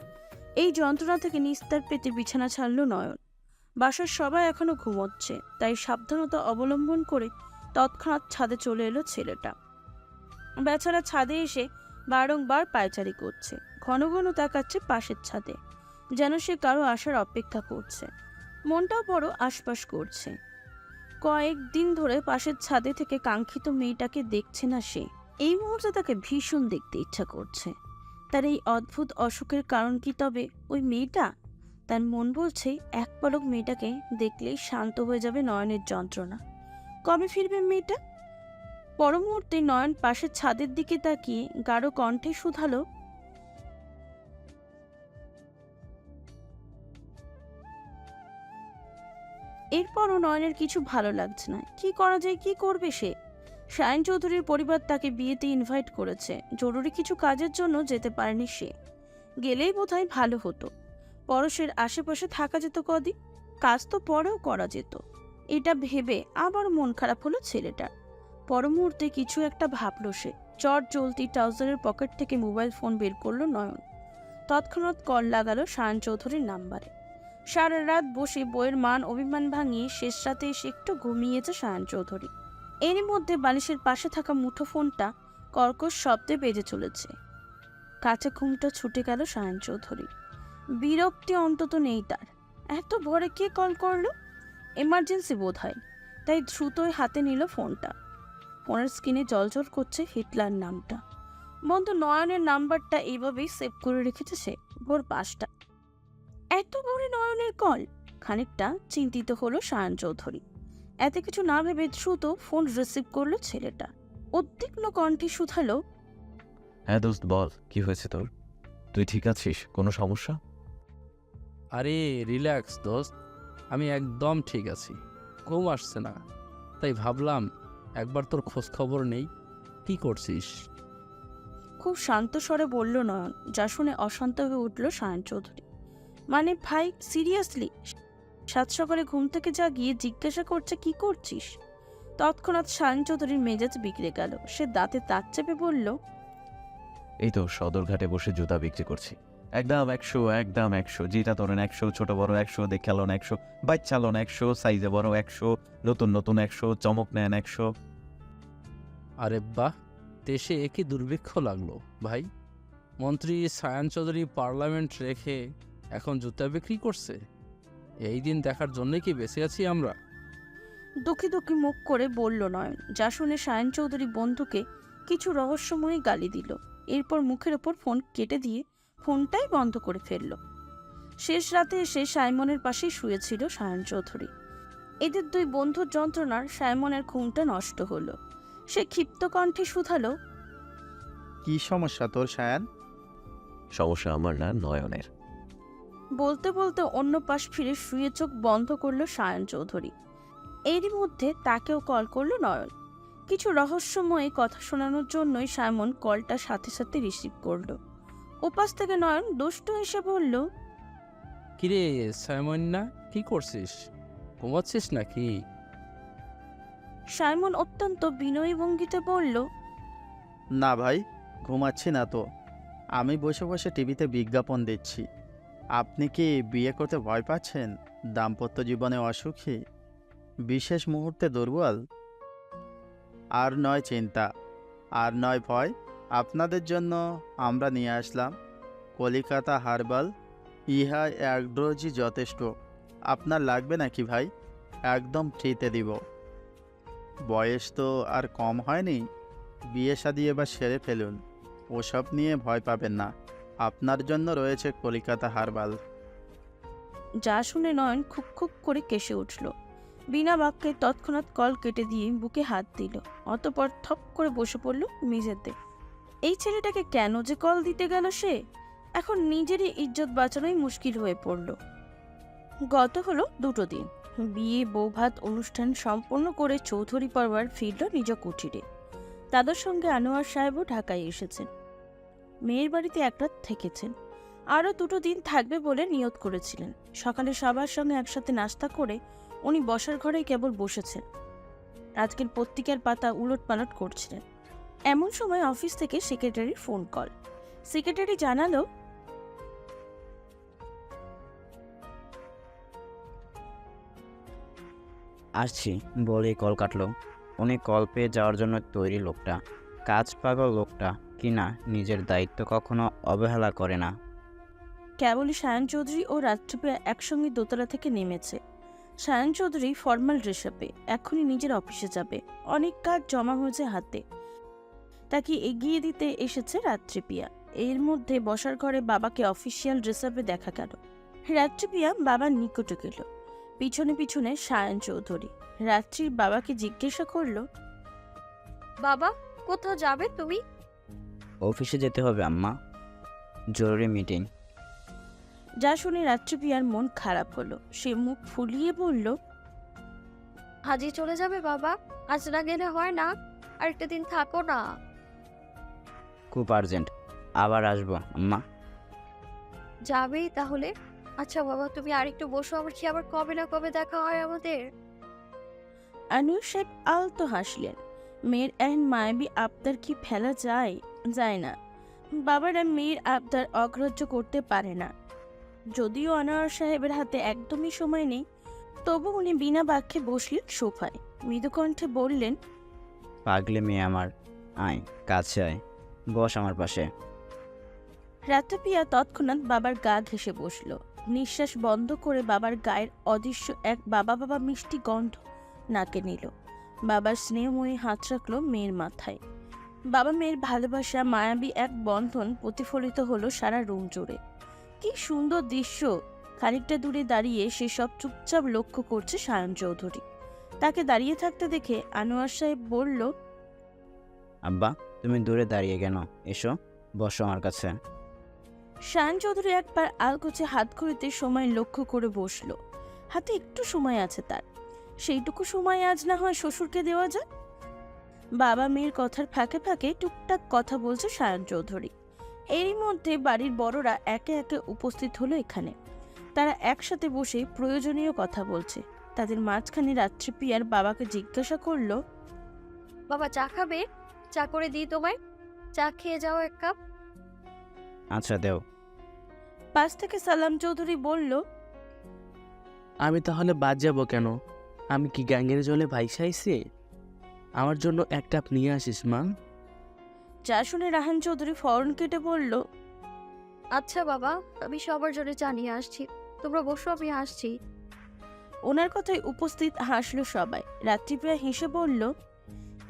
এই যন্ত্রণা থেকে নিস্তার পেতে বিছানা ছাড়ল নয়ন। বাসার সবাই এখনো ঘুমোচ্ছে, তাই সাবধানতা অবলম্বন করে তৎক্ষণাৎ ছাদে চলে এলো ছেলেটা। বেচারা ছাদে এসে বারংবার পায়চারি করছে, ঘন ঘন তাকাচ্ছে পাশের ছাদে, যেন সে কারো আসার অপেক্ষা করছে। মনটাও বড় আশপাশ করছে। কয়েকদিন ধরে পাশের ছাদে থেকে কাঙ্ক্ষিত মেয়েটাকে দেখছে না সে। এই মুহূর্তে তাকে ভীষণ দেখতে ইচ্ছা করছে। তার এই অদ্ভুত অসুখের কারণ কি তবে ওই মেয়েটা? তার মন বলছে এক পলক মেয়েটাকে দেখলেই শান্ত হয়ে যাবে নয়নের যন্ত্রণা। কবে ফিরবে মেয়েটা? পর মুহূর্তে নয়ন পাশের ছাদের দিকে তাকিয়ে গাঢ় কণ্ঠে শুধালো, এরপরও নয়নের কিছু ভালো লাগছে না। কি করা যায়, কি করবে সে? সায়ন চৌধুরীর পরিবার তাকে বিয়েতে ইনভাইট করেছে, জরুরি কিছু কাজের জন্য যেতে পারেনি সে। গেলেই বোধহয় ভালো হতো, পরশের আশেপাশে থাকা যেত কদিন, কাজ তো পরেও করা যেত। এটা ভেবে আবার মন খারাপ হলো ছেলেটার। পর মুহূর্তে কিছু একটা ভাবলো সে। চট চলতি ট্রাউজারের পকেট থেকে মোবাইল ফোন বের করলো নয়ন। তৎক্ষণাৎ কল লাগালো সায়ন চৌধুরীর নাম্বারে। সারা রাত বসে বইয়ের মান অভিমান ভাঙিয়ে শেষ রাতে এসে একটু ঘুমিয়েছে সায়ন চৌধুরী। এরই মধ্যে বালিশের পাশে থাকা মুঠো ফোনটা কর্কশ শব্দে বেজে চলেছে। কাছে ঘুমটা ছুটে গেল সায়ন চৌধুরী। বিরক্তি অন্তত নেই তার। এত ভোরে কে কল করলো? এমার্জেন্সি বোধ হয়, তাই দ্রুতই হাতে নিল ফোনটা। ফোনের স্ক্রিনে জলজল করছে হিটলার নামটা। বন্ধু নয়নের নাম্বারটা এইভাবেই সেভ করে রেখেছে সে। ভোর 5টা। এত ভোরে নয়নের কল? খানিকটা চিন্তিত হলো সায়ন চৌধুরী। এত কিছু না ভেবে দ্রুত ফোন রিসিভ করলো ছেলেটা। উদ্বিগ্ন কণ্ঠে শুধালো, হ্যাঁ দোস্ত বল, কি হয়েছে তোর? তুই ঠিক আছিস? কোনো সমস্যা? আরে রিল্যাক্স দোস্ত, আমি একদম ঠিক আছি। ঘুম আসছে না, তাই ভাবলাম একবার তোর খোঁজ খবর নেই। কি করছিস? খুব শান্ত স্বরে বলল নয়ন, যা শুনে অশান্ত হয়ে উঠল সায়ন চৌধুরী। মানে ভাই, সিরিয়াসলি? সাত সকালে ঘুম থেকে জাগিয়ে জিজ্ঞাসা করছে কি করছিস? তৎক্ষণাৎ সায়ন চৌধুরীর মেজাজ বিগড়ে গেল। সে দাঁতে দাঁত চেপে বলল, এই তো সদরঘাটে বসে জুতা বিক্রি করছি। একদম 100, একদম 100, যেটা ধরেন 100, ছোট বড় 100, দেখে লোন 100, বাচ্চা লোন 100, সাইজে বড় 100, নতুন নতুন 100, চমক নেন 100। আরে বাহ, দেশে একই দুর্ভিক্ষ লাগলো ভাই। মন্ত্রী সায়ান চৌধুরী পার্লামেন্ট রেখে এখন জুতা বিক্রি করছে। এই দিন দেখার জন্যই কি বেঁচে আছি আমরা? দুঃখী দুঃখী মুখ করে বলল নয়ন, যা শুনে সায়ন চৌধুরী বন্ধুকে কিছু রহস্যময়ী গালি দিল। এরপর মুখের ওপর ফোন কেটে দিয়ে ফোনটাই বন্ধ করে ফেলল। শেষ রাতে এসে সাইমনের পাশেই শুয়েছিল সায়ন চৌধুরী। এদের দুই বন্ধুর যন্ত্রণার সাইমনের ঘুমটা নষ্ট হলো। সে ক্ষিপ্ত কণ্ঠে শুধালো, কি সমস্যা তোর সায়ান? সমস্যা আমার না, নয়নের। বলতে বলতে অন্য পাশ ফিরে শুয়ে চোখ বন্ধ করলো সায়ন চৌধুরী। এরই মধ্যে তাকেও কল করলো নয়ন। কিছু রহস্যময় কথা শোনানোর জন্যই সাইমন কলটা সাথে সাথে রিসিভ করলো। ওপাশ থেকে নয়ন দুষ্ট এসে বলল, কিরে সাইমন, না কি করছিস? ঘুমাচ্ছিস নাকি? সাইমন অত্যন্ত বিনয়ী ভঙ্গিতে বলল, না ভাই, ঘুমাচ্ছি না তো। আমি বসে বসে টিভিতে বিজ্ঞাপন দিচ্ছি। আপনি কি বিয়ে করতে ভয় পাচ্ছেন? দাম্পত্য জীবনে অসুখী? বিশেষ মুহূর্তে দুর্বল? আর নয় চিন্তা, আর নয় ভয়। আপনাদের জন্য আমরা নিয়ে আসলাম কলিকাতা হার্বাল। ইহা এক ডোজই যথেষ্ট। আপনার লাগবে নাকি ভাই? একদম ফ্রিতে দিব। বয়স তো আর কম হয়নি। বিয়ে শাদী এবার সেরে ফেলুন। ওসব নিয়ে ভয় পাবেন না। আপনার জন্য রয়েছে কলিকাতা হার্বাল। যা শুনে নয়ন খুব খুব করে কেসে উঠল। বিনা বাক্যে তৎক্ষণাৎ কল কেটে দিয়ে বুকে হাত দিল। অতঃপর থপ করে বসে পড়ল মেঝেতে। এই ছেলেটাকে কেন যে কল দিতে গেল সে? এখন নিজেরই ইজ্জত বাঁচানোই মুশকিল হয়ে পড়ল। গত হলো 2 দিন। বিয়ে বৌভাত অনুষ্ঠান সম্পন্ন করে চৌধুরী পরিবার ফিরল নিজ কুঠিরে। তাদের সঙ্গে আনোয়ার সাহেবও ঢাকায় এসেছেন। মেয়ের বাড়িতে এক রাত থেকেছেন। আরও 2 দিন থাকবে বলে নিয়ত করেছিলেন। সকালে সবার সঙ্গে একসাথে নাস্তা করে উনি বসার ঘরেই কেবল বসেছেন। আজকের পত্রিকার পাতা উলট পালট করছিলেন। এমন সময় অফিস থেকে সেক্রেটারির ফোন কল। সেক্রেটারি জানালো, আসছি বলেই কল কাটলো। উনি কল পেয়ে যাওয়ার জন্য তৈরি লোকটা। কাজ পাগল লোকটা কিনা নিজের দায়িত্ব কখনো অবহেলা করে না। কেবলই সায়ন চৌধুরী ও রাত্রিপ্রিয়া একসঙ্গে দোতলা থেকে নেমেছে। সায়ন চৌধুরী ফর্মাল ড্রেস আপে এখনই নিজের অফিসে যাবে। অনেক কাজ জমা হয়েছে হাতে, তাকে এগিয়ে দিতে এসেছে রাত্রিপ্রিয়া। এর মধ্যে বসার ঘরে বাবাকে অফিসিয়াল ড্রেস আপে দেখা গেল। রাত্রিপ্রিয়া বাবার নিকটে গেল। পিছনে পিছনে সায়ন চৌধুরী। রাত্রির বাবাকে জিজ্ঞাসা করলো, বাবা, কোথাও যাবে তুমি? অফিসে যেতে হবে আম্মা, জরুরি মিটিং। যা শুনে রাত্রিপ্রিয়ার মন খারাপ হলো। সে মুখ ফুলিয়ে বলল, আজই চলে যাবে বাবা? আজ না গেলে হয় না? আরেকটা দিন থাকো না। খুব আর্জেন্ট, আবার আসবো আম্মা। যাবেই তাহলে? আচ্ছা বাবা, তুমি আরেকটু বসো, আমার কি আবার কবে না কবে দেখা হয় আমাদের। আনোয়ার সাহেব আলতো হাসলেন। মেয়ের এহেন মায়াবী আবদার কি ফেলা যায়? যায় না। বাবারা মেয়ের আবদার অগ্রাহ্য করতে পারে না। যদিও আনোয়ার সাহেবের হাতে একদমই সময় নেই, তবু উনি বিনা বাক্যে বসলেন সোফায়। মৃদুকণ্ঠে বললেন, পাগলে মেয়ে আমার, আয় কাছে আয়, বস আমার পাশে। রাত্রিপ্রিয়া তৎক্ষণাৎ বাবার গা ঘেঁষে বসল। নিঃশ্বাস বন্ধ করে বাবার গায়ের অদৃশ্য এক বাবা বাবা মিষ্টি গন্ধ নাকে নিল। বাবার স্নেহময়ী হাত রাখল মেয়ের মাথায়। বাবা মেয়ের ভালোবাসা মায়াবী এক বন্ধন প্রতিফলিত হলো সারা রুম জুড়ে। কি সুন্দর দৃশ্য! খানিকটা দূরে দাঁড়িয়ে সেসব চুপচাপ লক্ষ্য করছে সায়ন চৌধুরী। তাকে দাঁড়িয়ে থাকতে দেখে আনোয়ার সাহেব বলল, আব্বা তুমি দূরে দাঁড়িয়ে কেন? এসো বসো আমার কাছে। সায়ন চৌধুরী একবার আলগোছে হাত ঘড়িতে সময় লক্ষ্য করে বসলো। হাতে একটু সময় আছে তার। সেইটুকু সময় আজ না হয় শ্বশুরকে দেওয়া যায়। বাবা মেয়ের কথার ফাঁকে ফাঁকে টুকটাক কথা বলছে সায়ন চৌধুরী। এরই মধ্যে বাড়ির বড়রা একে একে উপস্থিত হলো এখানে। তারা একসাথে বসে প্রয়োজনীয় কথা বলছে। তাদের মাঝখানে রাত্রিপ্রিয়ার বাবাকে জিজ্ঞাসা করলো, বাবা, চা খাবে? চা করে দিই তোমায়। চা খেয়ে যাও 1 কাপ। আচ্ছা দেও। পাশ থেকে সালাম চৌধুরী বলল, আমি তাহলে বাদ যাব কেন? আমি কি গ্যাংয়ের জলে ভাইসাইছি? আমার জন্য এক কাপ নিয়ে আসিস মা। যা শুনে রাহান চৌধুরী ফরন কেটে বলল, আচ্ছা বাবা, আমি সবার জন্য চা নিয়ে আসছি, তোমরা বসো, আমি আসছি। ওনার কথায় উপস্থিত হাসলো সবাই। রাত্রিপ্রিয়া হেসে বলল,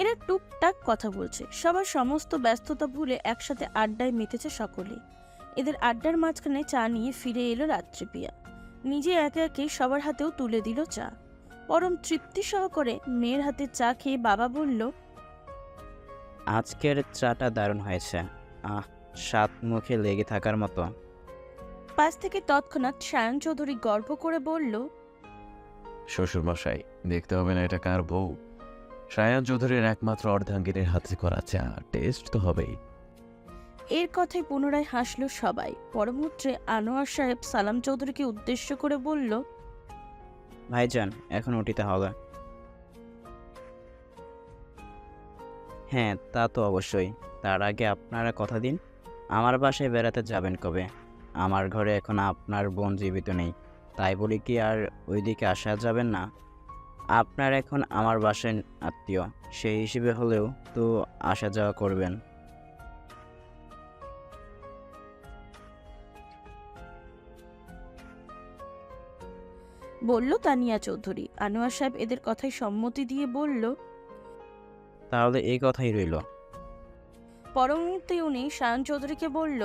এরা টুকটাক কথা বলছে, সবার সমস্ত ব্যস্ততা ভুলে একসাথে আড্ডায় মেতেছে সকলে। এদের আড্ডার মাঝখানে চা নিয়ে ফিরে এলো রাত্রিপ্রিয়া। নিজে একে একে সবার হাতেও তুলে দিল চা। পরম তৃপ্তি সহকারে মেয়ের হাতে চা খেয়ে বাবা বলল, আজকের চাটা দারুণ হয়েছে। স্বাদ মুখে লেগে থাকার মতো। পাশ থেকে তৎক্ষণাৎ সায়ন চৌধুরী গর্ব করে বলল, শ্বশুরমশাই, দেখতে হবে না এটা কার বউ? সায়ান চৌধুরীর একমাত্র অর্ধাঙ্গিনীর হাতে করা চা, টেস্ট তো হবেই। এর কথায় পুনরায় হাসল সবাই। পরমুহূর্তে আনোয়ার সাহেব সালাম চৌধুরীকে উদ্দেশ্য করে বলল, ভাইজান, এখন উঠিতে হবে। হ্যাঁ, তা তো অবশ্যই। তার আগে আপনারা কথা দিন, আমার বাসায় বেড়াতে যাবেন কবে? আমার ঘরে এখন আপনার বোন জীবিত নেই, তাই বলি কি আর ওইদিকে আসা যাবেন না? আপনার এখন আমার বাসায় আত্মীয়, সেই হিসেবে হলেও তো আসা যাওয়া করবেন। বলল তানিয়া চৌধুরী। আনোয়ার সাহেব এদের কথায় সম্মতি দিয়ে বলল, তাহলে এই কথাই রইল। পর মুহূর্তে উনি সায়ন চৌধুরীকে বলল,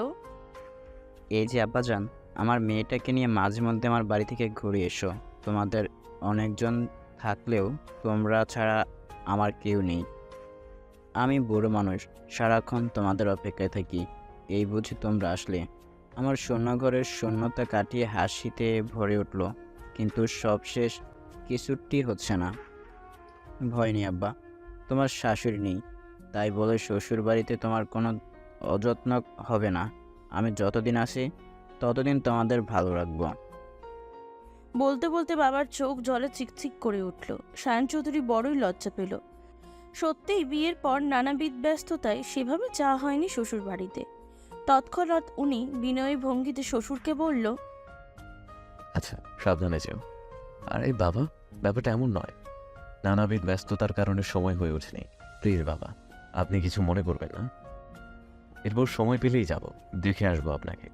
এই যে আব্বাজান, আমার মেয়েটাকে নিয়ে মাঝে মধ্যে আমার বাড়ি থেকে ঘুরে এসো। তোমাদের অনেকজন থাকলেও তোমরা ছাড়া আমার কেউ নেই। আমি বুড়ো মানুষ, সারাক্ষণ তোমাদের অপেক্ষায় থাকি। এই বুঝি তোমরা আসলে। আমার শূন্যঘরের শূন্যতা কাটিয়ে হাসিতে ভরে উঠল, কিন্তু সব শেষ, কিছুটি হচ্ছে না। ভয় নেই আব্বা, তোমার শাশুড়ি নেই, তাই বলে শ্বশুর বাড়িতে তোমার কোনো অযত্ন হবে না। আমি যতদিন আসি ততদিন তোমাদের ভালো রাখবো। বলতে বলতে বাবার চোখ জলে চিকচিক করে উঠল। সায়ন চৌধুরী বড়ই লজ্জা পেল। সত্যিই বিয়ের পর নানাবিধ ব্যস্ততায় সেভাবে যাওয়া হয়নি শ্বশুর বাড়িতে। তৎক্ষণাৎ উনি বিনয়ী ভঙ্গিতে শ্বশুরকে বলল, আচ্ছা, সাবধানে যেও। আরে বাবা, ব্যাপারটা এমন নয়, নানাবিধ ব্যস্ততার কারণে সময় হয়ে ওঠেনি। প্লিজ বাবা, আপনি কিছু মনে করবেন না। এরপর সময় পেলেই যাব, দেখে আসবো আপনাকে।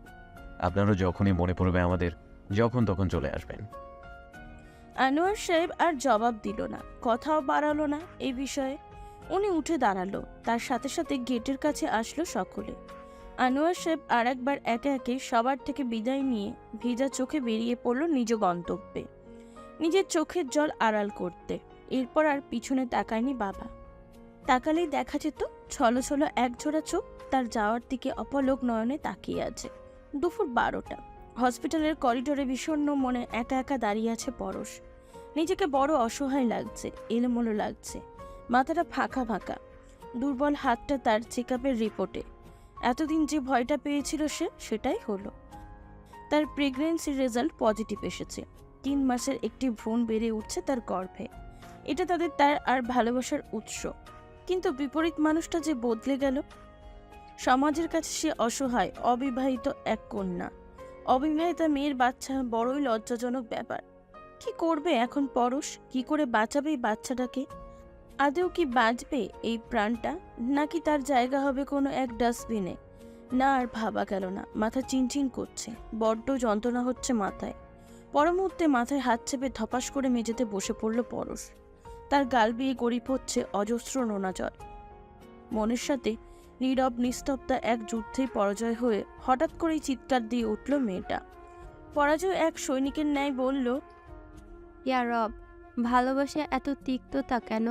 আপনারও যখনই মনে পড়বে আমাদের, যখন তখন চলে আসবেন। আনোয়ার সাহেব আর জবাব দিল না, কথাও বাড়ালো না এই বিষয়ে। উনি উঠে দাঁড়ালো, তার সাথে সাথে গেটের কাছে আসলো সকলে। আনোয়ার সাহেব আর একবার একে একে সবার থেকে বিদায় নিয়ে ভেজা চোখে বেরিয়ে পড়ল নিজ গন্তব্যে, নিজের চোখের জল আড়াল করতে। এরপর আর পিছনে তাকায়নি বাবা। তাকালেই দেখা যেত ছলো একজোড়া চোখ তার যাওয়ার দিকে অপলক নয়নে তাকিয়ে আছে। দুপুর 12টা। হসপিটালের করিডোরে বিষণ্ণ মনে একা একা দাঁড়িয়ে আছে পরশ। নিজেকে বড় অসহায় লাগছে, এলোমেলো লাগছে, মাথাটা ফাঁকা ফাঁকা। দুর্বল হাতটা তার চেকআপের রিপোর্টে। এতদিন যে ভয়টা পেয়েছিল সেটাই হলো। তার প্রেগন্যান্সির রেজাল্ট পজিটিভ এসেছে। 3 মাসের একটি ভ্রূণ বেড়ে উঠছে তার গর্ভে। এটা তার আর ভালোবাসার উৎস। কিন্তু বিপরীত মানুষটা যে বদলে গেল। সমাজের কাছে সে অসহায়, অবিবাহিত এক কন্যা। অবিবাহিতা মেয়ের বাচ্চা বড়ই লজ্জাজনক ব্যাপার। কি করবে এখন পরশ? কি করে বাঁচাবে এই বাচ্চাটাকে? আদেও কি বাঁচবে এই প্রাণটা, নাকি তার জায়গা হবে কোনো এক ডাস্টবিনে? না, আর ভাবা গেল না। মাথা চিনচিন করছে, বড্ড যন্ত্রণা হচ্ছে মাথায়। পর মুহূর্তে মাথায় হাত চেপে ধপাস করে মেঝেতে বসে পড়ল পরশ। তার গাল বেয়ে গড়ি পড়ছে অজস্র নোনা জল। মনের সাথে নীরব নিস্তব্ধতা এক যুদ্ধেই পরাজয় হয়ে হঠাৎ করেই চিৎকার দিয়ে উঠল মেয়েটা। পরাজয় এক সৈনিকের ন্যায় বলল, ইয়া রব, ভালোবাসা এত তিক্ততা কেন,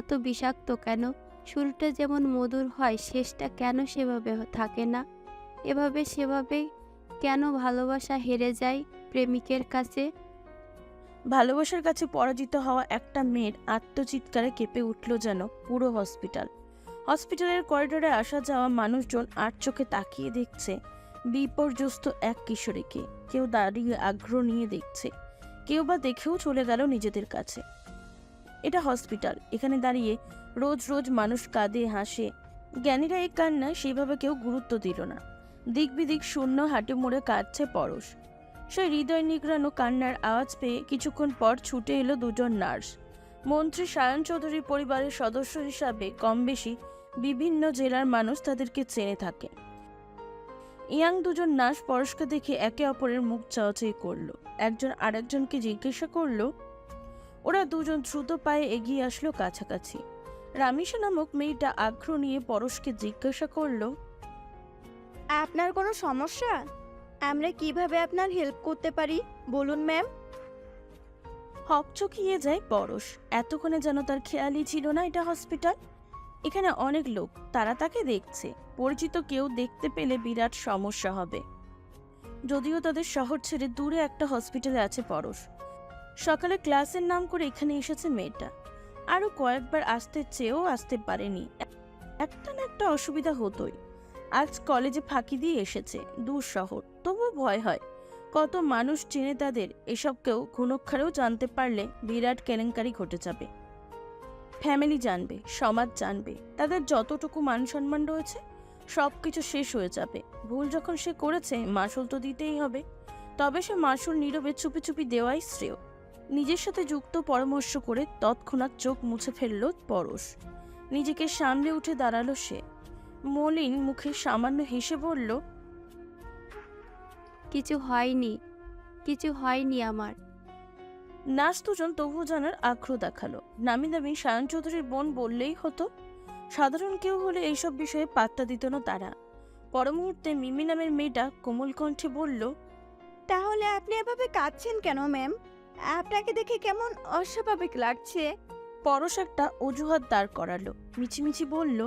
এত বিষাক্ত কেন? শুরুটা যেমন মধুর হয়, শেষটা কেন সেভাবে থাকে না? এভাবে সেভাবে কেন ভালোবাসা হেরে যায় প্রেমিকের কাছে? ভালোবাসার কাছে পরাজিত হওয়া একটা মেয়ের আত্মচিৎকারে কেঁপে উঠল যেন পুরো হসপিটাল। হসপিটালের করিডোরে আসা যাওয়া মানুষজন আর চোখে তাকিয়ে দেখছে বিপর্যস্ত এক কিশোরীকে। কেউ দাঁড়িয়ে আগ্রহ নিয়ে দেখছে, কেউ বা দেখেও চলে গেল নিজেদের কাছে। এটা হসপিটাল, এখানে দাঁড়িয়ে রোজ রোজ মানুষ কাঁদে হাসে। জ্ঞানীরা এই কান্না সেইভাবে কেউ গুরুত্ব দিল না। দিক বিদিক শূন্য হাঁটু মুড়ে কাঁদছে পরশ। সেই হৃদয় নিগড়ানো কান্নার আওয়াজ পেয়ে কিছুক্ষণ পর ছুটে এলো দুজন নার্স। মন্ত্রী সায়ন চৌধুরীর পরিবারের সদস্য হিসাবে কম বেশি বিভিন্ন জেলার মানুষ তাদেরকে চেনে থাকে। ইয়াং দুজন নার্স পরশকে দেখে একে অপরের মুখ চাওয়াচাই করলো। একজন আরেকজনকে জিজ্ঞাসা করলো। ওরা দুজন দ্রুত পায়ে এগিয়ে আসলো কাছাকাছি। রামিসা নামক মেয়েটা আগ্রহ নিয়ে পরশকে জিজ্ঞাসা করলো, আপনার কোনো সমস্যা? আমরা কিভাবে আপনার হেল্প করতে পারি বলুন ম্যাম। হকচকিয়ে যায় পরশ। এতক্ষণে যেন তার খেয়ালই ছিল না এটা হসপিটাল। এখানে অনেক লোক, তারা তাকে দেখছে। পরিচিত কেউ দেখতে পেলে বিরাট সমস্যা হবে। যদিও তাদের শহর ছেড়ে দূরে একটা হসপিটালে আছে পরশ। সকালে ক্লাসের নাম করে এখানে এসেছে মেয়েটা। আরো কয়েকবার আসতে চেয়েও আসতে পারেনি। একটা না একটা অসুবিধা হতোই। আজ কলেজে ফাঁকি দিয়ে এসেছে, দূর শহর, তবুও ভয় হয়। কত মানুষ চেনে তাদের, এসবকেও ঘুণক্ষরেও জানতে পারলে বিরাট কেলেঙ্কারি ঘটে যাবে। ফ্যামিলি জানবে, সমাজ জানবে, তাদের যতটুকু মান সম্মান রয়েছে সবকিছু শেষ হয়ে যাবে। ভুল যখন সে করেছে মাসুল তো দিতেই হবে। তবে সে মাসুল নীরবে চুপি চুপি দেওয়াই শ্রেয়। নিজের সাথে যুক্ত পরামর্শ করে তৎক্ষণাৎ চোখ মুছে ফেলল পরশ। নিজেকে সামলে উঠে দাঁড়ালো সে। মলিন মুখে সামান্য হেসে বলল, কিছু হয়নি আমার। নার্স দুজন তবু জানার আগ্রহ দেখালো। নামি দামি সায়ন চৌধুরীর বোন বললেই হতো। সাধারণ কেউ হলে এইসব বিষয়ে পাত্তা দিত না তারা। পর মুহূর্তে মিমি নামের মেয়েটা কোমল কণ্ঠে বলল, তাহলে আপনি এভাবে কাঁদছেন কেন ম্যাম? আপনাকে দেখে কেমন অস্বাভাবিক লাগছে। পরশ একটা অজুহাত দাঁড় করালো। মিছিমিছি বলল,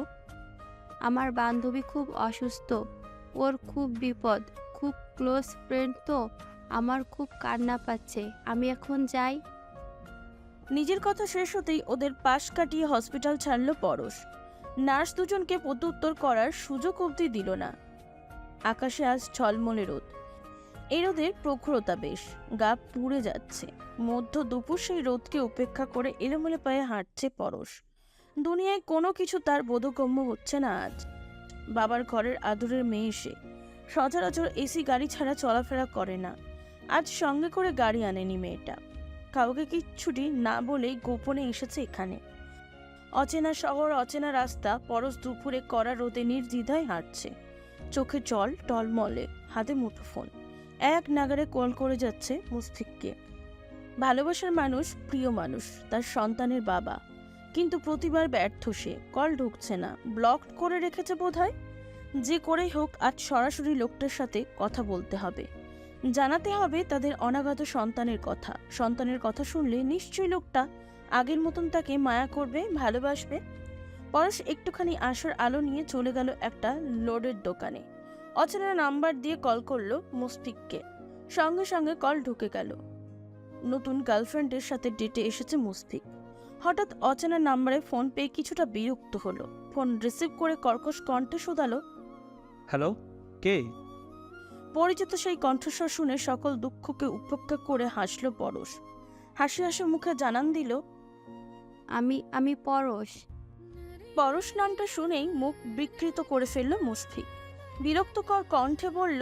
আমার বান্ধবী খুব অসুস্থ, ওর খুব বিপদ, খুব ক্লোজ ফ্রেন্ড তো, আমার খুব কান্না পাচ্ছে, আমি এখন যাই। নিজের কথা শেষ হতেই ওদের পাশ কাটিয়ে হসপিটাল ছাড়ল পরশ। নার্স দুজনকে প্রত্যুত্তর করার সুযোগ অবধি দিল না। আকাশে আজ ঝলমলে রোদ। এই রোদের প্রখরতা বেশ, গা পুড়ে যাচ্ছে। মধ্য দুপুর সেই রোদকে উপেক্ষা করে এলোমেলো পায়ে হাঁটছে পরশ। দুনিয়ায় কোনো কিছু তার বোধগম্য হচ্ছে না আজ। বাবার ঘরের আদরের মেয়ে সে, সচরাচর এসি গাড়ি ছাড়া চলাফেরা করে না। আজ সঙ্গে করে গাড়ি আনেনি মেয়েটা। কাউকে কিচ্ছুটি না বলেই গোপনে এসেছে এখানে। অচেনা শহর, অচেনা রাস্তা, পরশ দুপুরে কড়া রোদে নির্দ্বিধায় হাঁটছে। চোখে জল টলমলে, হাতে মুঠোফোন। এক নাগারে কল করে যাচ্ছে মুশফিককে। ভালোবাসার মানুষ, প্রিয় মানুষ, তার সন্তানের বাবা। কিন্তু প্রতিবার ব্যর্থ সে, কল ঢুকছে না, ব্লক করে রেখেছে বোধহয়। যে করেই হোক আজ সরাসরি লোকটার সাথে কথা বলতে হবে। জানাতে হবে তাদের অনাগত সন্তানের কথা। সন্তানের কথা শুনলে নিশ্চয়ই লোকটা আগের মতন তাকে মায়া করবে, ভালোবাসবে। পরশ একটুখানি আশার আলো নিয়ে চলে গেল একটা লোডের দোকানে। অচেনা নাম্বার দিয়ে কল করলো মুশফিককে। সঙ্গে সঙ্গে কল ঢুকে গেল। নতুন গার্লফ্রেন্ডের সাথে ডেটে এসেছে মুশফিক। হঠাৎ অচেনা নাম্বারে ফোন পেয়ে কিছুটা বিরক্ত হলো। ফোন রিসিভ করে কর্কশ কণ্ঠে শোধালো, হ্যালো, কে? পরিচিত সেই কণ্ঠস্বর শুনে সকল দুঃখকে উপেক্ষা করে হাসল পরশ। হাসি হাসি মুখে জানান দিল, আমি পরশ। পরশ নামটা শুনেই মুখ বিকৃত করে ফেলল মুশফিক। বিরক্তকর কণ্ঠে বলল,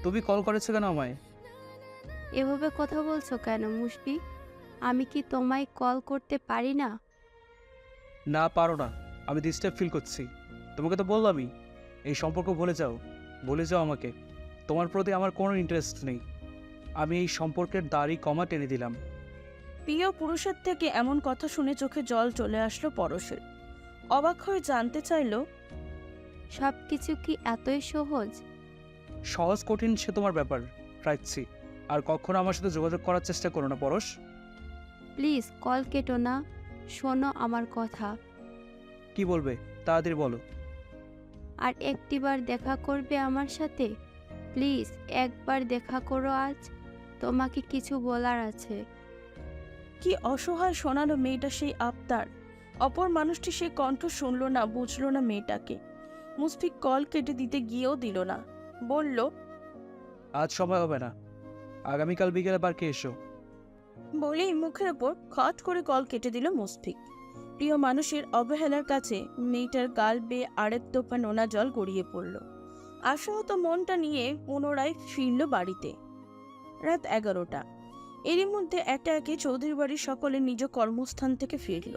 তুমি কল করেছো কেন আমায়? এভাবে কথা বলছো কেন মুশফিক? আমি কি তোমায় কল করতে পারি না? না, পারো না। আমি ডিস্টার্ব ফিল করছি। তোমাকে তো বললামই, এই সম্পর্ক ভুলে যাও আমাকে। তোমার প্রতি আমার কোনো ইন্টারেস্ট নেই। আমি এই সম্পর্কের দাড়ি কমা টেনে দিলাম। প্রিয় পুরুষের থেকে এমন কথা শুনে চোখে জল চলে আসলো পরশের। অবাক হয়ে জানতে চাইল, সব কিছু কি এতই সহজ? সহজ কঠিন সে তোমার ব্যাপার, রাখছি। আর কখনো আমার সাথে যোগাযোগ করার চেষ্টা করো না পরশ। প্লিজ কল কেটো না, শোনো আমার কথা। কি বলবে তাড়াতাড়ি বলো। আর একটিবার দেখা করবে আমার সাথে? প্লিজ একবার দেখা করো আজ, তোমাকে কিছু বলার আছে। কি অসহায় শোনালো মেয়েটা সেই আবদার। অপর মানুষটি সে কণ্ঠ শুনল না, বুঝল না মেয়েটাকে। মুশফিক কল কেটে দিতে গিয়েও দিল না। বলল, আজ সময় হবে না, আগামীকাল বিকেলে পার্কে এসো। বলেই মুখের ওপর খট করে কল কেটে দিল মুশফিক। প্রিয় মানুষের অবহেলার কাছে মেয়েটার গাল বেয়ে আরেক দোপা নোনা জল গড়িয়ে পড়ল। আশাহত মনটা নিয়ে পুনরায় ফিরল বাড়িতে। রাত 11টা। এরই মধ্যে একে একে চৌধুরী বাড়ির সকলে নিজ কর্মস্থান থেকে ফিরল।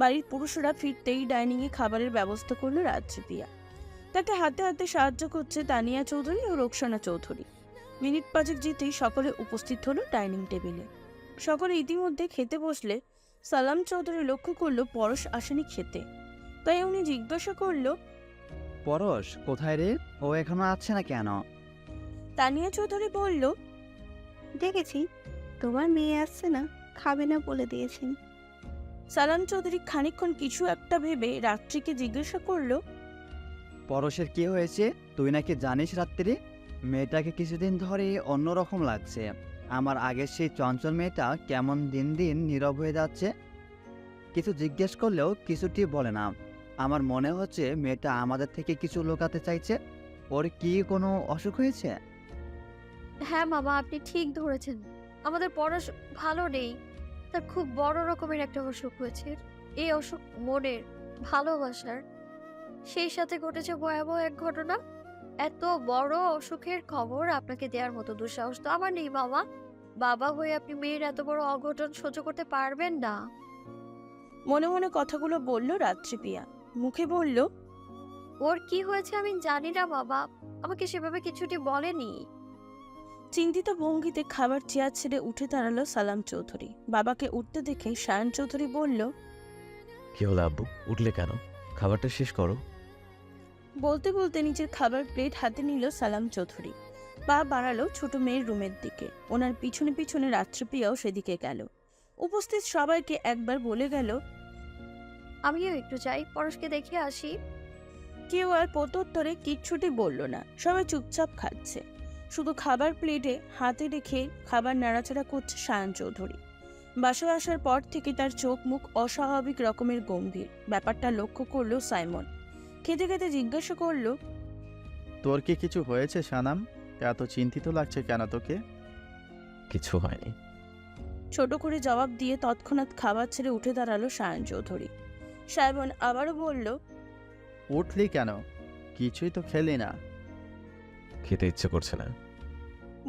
বাড়ির পুরুষরা ফিরতেই ডাইনিংয়ে খাবারের ব্যবস্থা করলো রাত্রি পিয়া। তাকে হাতে হাতে সাহায্য করছে তানিয়া চৌধুরী ও রোকসানা চৌধুরী। মিনিট 5 যেতেই সকলে উপস্থিত হলো ডাইনিং টেবিলে। সকলে ইতিমধ্যে খেতে বসলে সালাম চৌধুরী লক্ষ্য করলো পরশ আসেনি খেতে। তাই উনি জিজ্ঞাসা করলো, পরশ কোথায় রে? ও এখনো আছে না কেন? তানিয়া চৌধুরী বলল, দেখেছি তোমার মেয়ে আসছে না, খাবে না বলে দিয়েছেন। সালাম চৌধুরী খানিকক্ষণ কিছু একটা ভেবে রাত্রিকে জিজ্ঞাসা করলো, পরশের কি হয়েছে? তুই নাকি জানিস রাত্রি মেয়েটাকে কিছুদিন ধরে অন্যরকম লাগছে। আমার আগের সেই চঞ্চল মেয়েটা কেমন দিন দিন নীরব হয়ে যাচ্ছে। কিছু জিজ্ঞেস করলেও কিছুটি বলে না। আমার মনে হচ্ছে মেয়েটা আমাদের থেকে কিছু লুকাতে চাইছে। ওর কি কোনো অসুখ হয়েছে? হ্যাঁ মামা, আপনি ঠিক ধরেছেন। আমাদের পরশ ভালো নেই, তার খুব বড় রকমের একটা অসুখ হয়েছে। এই অসুখ মনের, ভালোবাসার, সেই সাথে ঘটেছে ভয়াবহ এক ঘটনা। এত বড় অসুখের খবর আপনাকে দেওয়ার মতো দুঃসাহস তো আমার নেই মামা। বাবা হয়ে আপনি মেয়ের এত বড় অঘটন সহ্য করতে পারবেন না। মনে মনে কথাগুলো বলল রাত্রি পিয়া। মুখে বলল, ওর কি হয়েছে আমি জানি না বাবা, আমাকে সেভাবে কিছুটি বলেনি। চিন্তিত ভঙ্গিতে খাবার চেয়ার ছেড়ে উঠে দাঁড়ালো সালাম চৌধুরী। বাবাকে উঠতে দেখে সায়ন চৌধুরী বলল, কি হলো আব্বু, উঠলে কেন? খাবারটা শেষ করো। বলতে বলতে নিজের খাবার প্লেট হাতে নিল সালাম চৌধুরী। পা বাড়ালো ছোট মেয়ের রুমের দিকে। ওনার পিছনে পিছনে রাত্রিপ্রিয়াও সেদিকে গেল। উপস্থিত সবাইকে একবার বলে গেল, আমিও একটু চাই, পরশকে দেখে আসি। কেউ আর প্রত্যুত্তরে কিচ্ছুটি বলল না। সবাই চুপচাপ খাচ্ছে। শুধু খাবার প্লেটে হাতে রেখে খাবার নাড়াচাড়া করছে সায়ন চৌধুরী। বাসায় আসার পর থেকে তার চোখ মুখ অস্বাভাবিক রকমের গম্ভীর। ব্যাপারটা লক্ষ্য করলো সাইমন। খেতে খেতে জিজ্ঞাসা করলো, তোর কি কিছু হয়েছে সানাম? এত চিন্তিত লাগছে কেন তোকে? কিছু হয়নি। ছোট করে জবাব দিয়ে তৎক্ষণাৎ খাবার ছেড়ে উঠে দাঁড়ালো সায়ন চৌধুরী। সাইমন আবারও বলল, উঠলি কেন? কিছুই তো খেলি না। খেতে ইচ্ছে করছে না।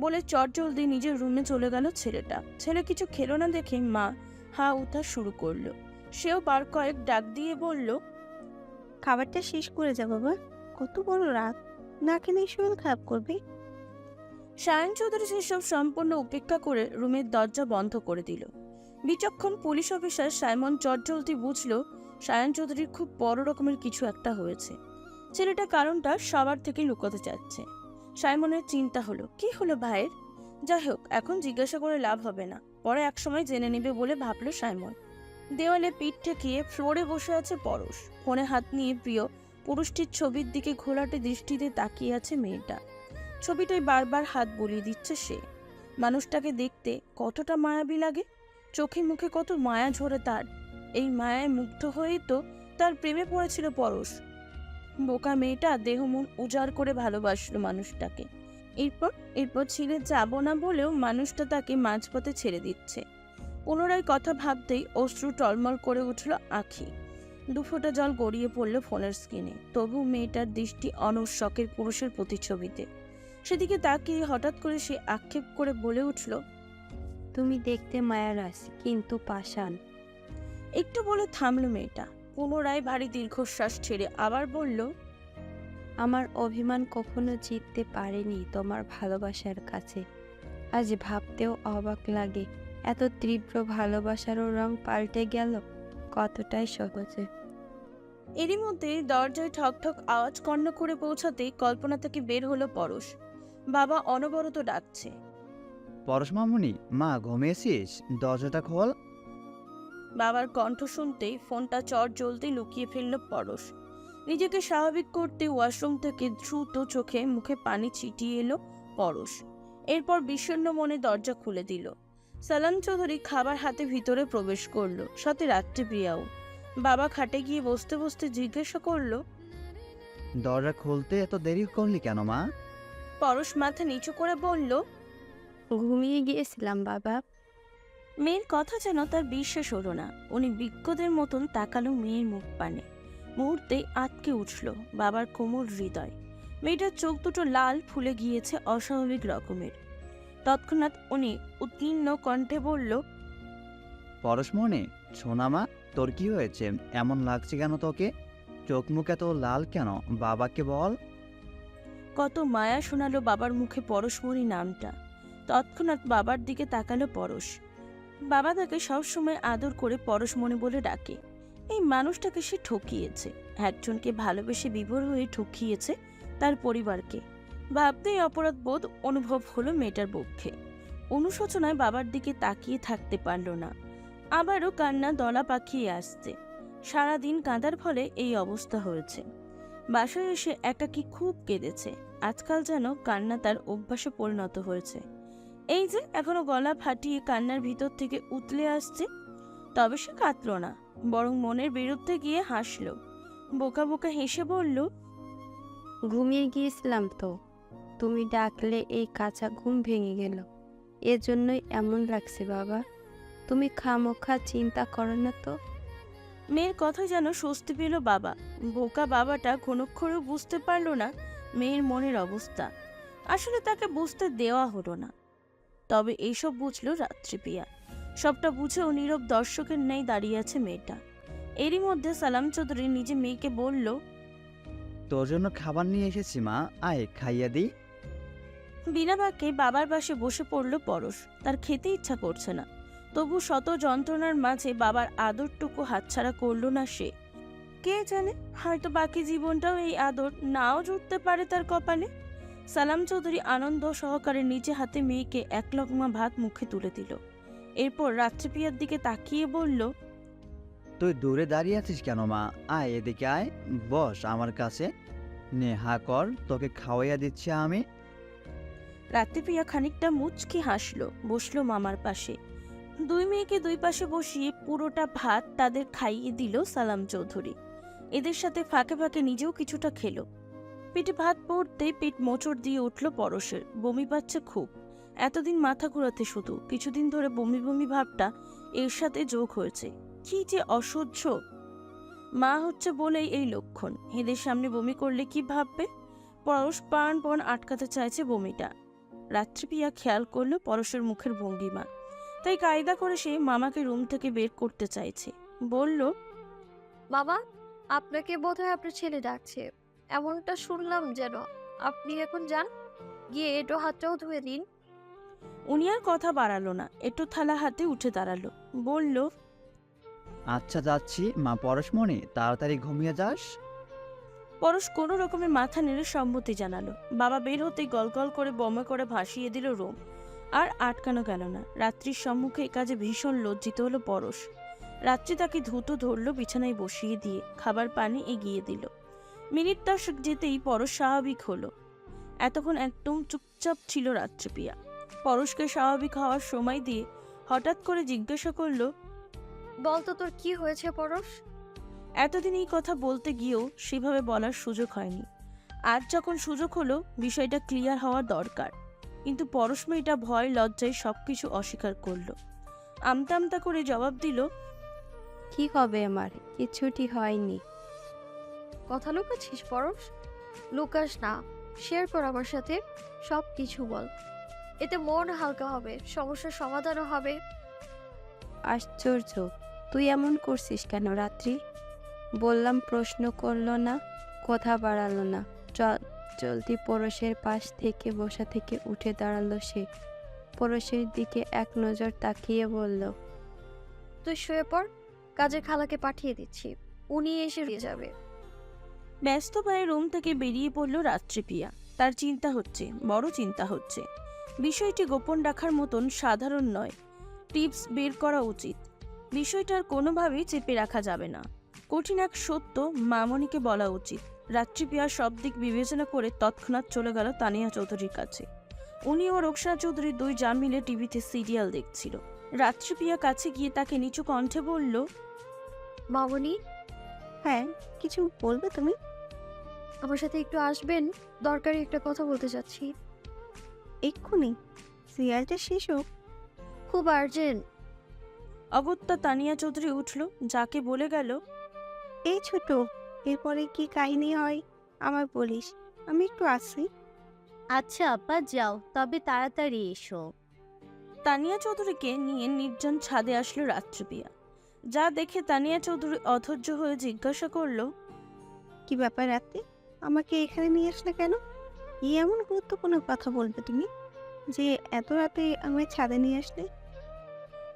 বলে চটজলদি নিজের রুমে চলে গেল ছেলেটা। ছেলে কিছু খেলো না দেখে মা হা উঠা শুরু করলো। সেও বার কয়েক ডাক দিয়ে বলল, খাবারটা শেষ করে যা বাবা, কত বড় রাত, না খেলে শরীর খারাপ করবে। সায়ন চৌধুরী সেসব সম্পূর্ণ উপেক্ষা করে রুমের দরজা বন্ধ করে দিল। বিচক্ষণ পুলিশ অফিসার সাইমন চটজলদি বুঝলো সায়ন চৌধুরীর খুব বড় রকমের কিছু একটা হয়েছে। ছেলেটা কারণটা সবার থেকে লুকোতে চাচ্ছে। সাইমনের চিন্তা হলো, কি হলো ভাইয়ের? যাই হোক, এখন জিজ্ঞাসা করে লাভ হবে না, পরে একসময় জেনে নেবে বলে ভাবলো সাইমন। দেওয়ালে পিঠ ঠেকিয়ে ফ্লোরে বসে আছে পরশ। ফোনে হাত নিয়ে প্রিয় পুরুষটির ছবির দিকে ঘোলাটে দৃষ্টিতে তাকিয়ে আছে মেয়েটা। ছবিটায় বারবার হাত বুলিয়ে দিচ্ছে সে। মানুষটাকে দেখতে কতটা মায়াবী লাগে, চোখে মুখে কত মায়া ঝরে তার। এই মায়ায় মুগ্ধ হয়েই তো তার প্রেমে পড়েছিল পরশ। বোকা মেয়েটা দেহ মন উজাড় করে ভালোবাসলো মানুষটাকে। এরপর ছেড়ে যাব না বলেও মানুষটা তাকে মাঝপথে ছেড়ে দিচ্ছে। পুনরায় কথা ভাবতেই অশ্রু টলমল করে উঠল আঁখি। দুফোঁটা জল গড়িয়ে পড়ল ফোনের স্ক্রিনে। তবু মেয়েটার দৃষ্টি অনর শখের পুরুষের প্রতিচ্ছবিতে। সেদিকে তাকিয়ে হঠাৎ করে সে আক্ষেপ করে বলে উঠল, তুমি দেখতে মায়ারাস কিন্তু পাষাণ। একটু বলে থামল মেয়েটা। পুনরায় ভারী দীর্ঘশ্বাস ছেড়ে আবার বলল, আমার অভিমান কখনো জিততে পারেনি তোমার ভালোবাসার কাছে। আজ ভাবতেও অবাক লাগে, এত তীব্র ভালোবাসারও রং পাল্টে গেল কতটাই সহজে। এরই মধ্যে দরজায় ঠক ঠক আওয়াজ কর্ণ করে পৌঁছাতেই কল্পনা থেকে বের হলো পরশ। বাবা অনবরত ডাকছে, পরশ মামুনি, মা ঘুমিয়েছিস? দরজাটা খোল। বাবার কণ্ঠ শুনতেই ফোনটা চট জ্বলতে লুকিয়ে ফেলল পরশ। নিজেকে স্বাভাবিক করতে ওয়াশরুম থেকে দ্রুত চোখে মুখে পানি ছিটিয়ে এলো পরশ। এরপর বিষণ্ণ মনে দরজা খুলে দিল। সালাম চৌধুরী খাবার হাতে ভিতরে প্রবেশ করলো, সাথে রাত্রিপ্রিয়াও। বাবা খাটে গিয়ে বসতে বসতে জিজ্ঞাসা করলো, দরজা খুলতে এত দেরি করলি কেন মা? পরশ মাথা নিচু করে বলল, ঘুমিয়ে গিয়েছিলাম বাবা। মেয়ের কথা যেন তার বিশ্বাস হলো না। উনি বিজ্ঞদের মতন তাকালো মেয়ের মুখ পানে। মুহূর্তে আটকে উঠল বাবার কোমল হৃদয়। মেয়েটার চোখ দুটো লাল ফুলে গিয়েছে অস্বাভাবিক রকমের। তৎক্ষণাৎ উনি উত্তীর্ণ কণ্ঠে বলল, পরশমণি, সোনামা, তোর কি হয়েছে? এমন লাগছে কেন তোকে? চোখ মুখ এত লাল কেন? বাবাকে বল। কত মায়া শোনালো বাবার মুখে পরশমণি নামটা। তৎক্ষণাৎ বাবার দিকে তাকালো পরশ। বাবা তাকে সবসময় আদর করে পরশমণি বলে ডাকে। এই মানুষটাকে সে ঠকিয়েছে, একজনকে ভালোবেসে বিভোর হয়ে ঠকিয়েছে তার পরিবারকে। ভাবতেই অপরাধ বোধ অনুভব হলো মেয়েটার পক্ষে। অনুশোচনায় বাবার দিকে তাকিয়ে থাকতে পারল না। আবারও কান্না দলা পাকিয়ে আসছে। সারাদিন কাঁদার ফলে এই অবস্থা হয়েছে। বাসায় এসে একাকী খুব কেঁদেছে। আজকাল যেন কান্না তার অভ্যাসে পরিণত হয়েছে। এই যে এখনো গলা ফাটিয়ে কান্নার ভিতর থেকে উতলে আসছে। তবে সে কাঁদল না, বরং মনের বিরুদ্ধে গিয়ে হাসল। বোকা বোকা হেসে বলল, ঘুমিয়ে গিয়েছিলাম তো, তুমি ডাকলে এই কাঁচা ঘুম ভেঙে গেল, এজন্যই এমন লাগছে বাবা। তুমি খামোখা চিন্তা করো না তো। মেয়ের কথা যেন স্বস্তি পেল বাবা। বোকা বাবাটা ক্ষণক্ষণেও বুঝতে পারল না মেয়ের মনের অবস্থা। আসলে তাকে বুঝতে দেওয়া হলো না। তবে এইসব বুঝলো রাত্রিপিয়া। সবটা বুঝেও নীরব দর্শকের ন্যায় দাঁড়িয়ে আছে মেয়েটা। এরই মধ্যে সালাম চৌধুরী নিজে মেয়েকে বলল, তোর জন্য খাবার নিয়ে এসেছি মা, আয় খাইয়া দিই। বিনা বাক্যে বাবার পাশে বসে পড়ল পরশ। তার খেতে ইচ্ছা করছে না, তবু শত যন্ত্রণার মাঝে বাবার আদরটুকু হাতছাড়া করল না সে। কে জানে, হয়তো বাকি জীবনটাও এই আদর নাও জুটতে পারে তার কপালে। সালাম চৌধুরী আনন্দ সহকারে নিজে হাতে মেয়েকে এক লকমা ভাত মুখে তুলে দিল। এরপর রাত্রিপিয়ার দিকে তাকিয়ে বলল, তুই দূরে দাঁড়িয়ে আছিস কেন মা? আয় এদিকে আয়, বস আমার কাছে। নে হা কর, তোকে খাওয়াইয়া দিচ্ছি আমি। রাত্রিপিয়া খানিকটা মুচকি হাসলো, বসলো মামার পাশে। দুই মেয়েকে দুই পাশে বসিয়ে পুরোটা ভাত তাদের খাইয়ে দিল সালাম চৌধুরী। এদের সাথে ফাঁকে ফাঁকে নিজেও কিছুটা খেলো। পেটে ভাত পড়তেই পেট মোচড় দিয়ে উঠল পরশের। বমি পাচ্ছে খুব। এতদিন মাথা ঘোরাতে শুধু, কিছুদিন ধরে বমি বমি ভাবটা এর সাথে যোগ হয়েছে। কি যে অসহ্য! মা হচ্ছে বলেই এই লক্ষণ। এদের সামনে বমি করলে কি ভাববে? পরশ প্রাণপণ আটকাতে চাইছে বমিটা। রাত্রিপিয়া খেয়াল করলো পরশের মুখের ভঙ্গিমা, তাই কায়দা করে সে মামাকে রুম থেকে বের করতে চাইছে। বলল, বাবা, আপনাকে বোধহয় আপনার ছেলে ডাকছে, এমনটা শুনলাম যেন। আপনি এখন যান, গিয়ে এটো হাতটাও ধুয়ে দিন। উনি আর কথা বাড়ালো না, একটু থালা হাতে উঠে দাঁড়ালো। বলল, আচ্ছা যাচ্ছি মা। পরশমণি, তাড়াতাড়ি ঘুমিয়ে যাস। পরশ কোনো রকমে মাথা নেড়ে সম্মতি জানালো। বাবা বের হতেই গলগল করে বমে করে ভাসিয়ে দিল রুম। আর আটকানো গেল না। রাত্রির সম্মুখে এ কাজে ভীষণ লজ্জিত হলো পরশ। রাত্রি তাকে দ্রুত ধরলো, বিছানায় বসিয়ে দিয়ে খাবার পানি এগিয়ে দিল। মিনিট 10 যেতেই পরশ স্বাভাবিক হলো। এতক্ষণ একদম চুপচাপ ছিল রাত্রিপিয়া। পরশকে স্বাভাবিক হওয়ার সময় দিয়ে হঠাৎ করে জিজ্ঞাসা করলো, বলতো তোর কি হয়েছে পরশ? এতদিন এই কথা বলতে গিয়েও সেভাবে বলার সুযোগ হয়নি। আজ যখন সুযোগ হলো, বিষয়টা ক্লিয়ার হওয়া দরকার। কিন্তু পরশ মেয়েটা ভয় লজ্জায় সবকিছু অস্বীকার করলো। আমতা আমতা করে জবাব দিল, কি হবে আমার? কিছুটি হয়নি। কথা লুকাচ্ছিস পরশ? লুকাস না, শেয়ার কর আমার সাথে, সব কিছু বল। এতে মন হালকা হবে, সমস্যার সমাধানও হবে। আশ্চর্য, তুই এমন করছিস কেন রাত্রি? বললাম প্রশ্ন করলো না, কথা বাড়ালো না। জলদি পরশের পাশ থেকে বসা থেকে উঠে দাঁড়ালো সে। পরশের দিকে এক নজর তাকিয়ে বলল, তুই শুয়ে পড়, কাজের খালাকে পাঠিয়ে দিচ্ছি, উনি এসে দিয়ে যাবে। ব্যস্ত পায়ে রুম থেকে বেরিয়ে পড়ল রাত্রিপিয়া। তার চিন্তা হচ্ছে, বড় চিন্তা হচ্ছে। বিষয়টি গোপন রাখার মতন সাধারণ নয়, টিপস বের করা উচিত। বিষয়টার কোনোভাবেই চেপে রাখা যাবে না। কঠিন এক সত্য মামনিকে বলা উচিত। রাত্রিপিয়া সব দিক বিবেচনা করে তৎক্ষণাৎ চলে গেল তানিয়া চৌধুরীর কাছে। উনি ও রোকসানা চৌধুরী দুই জান মিলে টিভিতে সিরিয়াল দেখছিল। রাত্রিপিয়া কাছে গিয়ে তাকে নিচু কণ্ঠে বলল, মামনি, হ্যাঁ, কিছু বলবে তুমি? আমার সাথে একটু আসবেন, দরকারি একটা কথা বলতে চাচ্ছি। এক্ষুনি? সিরিয়ালটা শেষ হোক। খুব আর্জেন্ট। অগত্যা তানিয়া চৌধুরী উঠল, যাকে বলে গেল, এই ছোট, এরপরে কি কাহিনী হয় আমার বলিস, আমি একটু আসি। আচ্ছা আপা যাও, তবে তাড়াতাড়ি এসো। তানিয়া চৌধুরীকে নিয়ে নির্জন ছাদে আসলো রাত্রিপিয়া। যা দেখে তানিয়া চৌধুরী অধৈর্য হয়ে জিজ্ঞাসা করলো, কি ব্যাপার রাতে আমাকে এখানে নিয়ে আসলে কেন? কি এমন গুরুত্বপূর্ণ কথা বলবে তুমি যে এত রাতে আমায় ছাদে নিয়ে আসলে?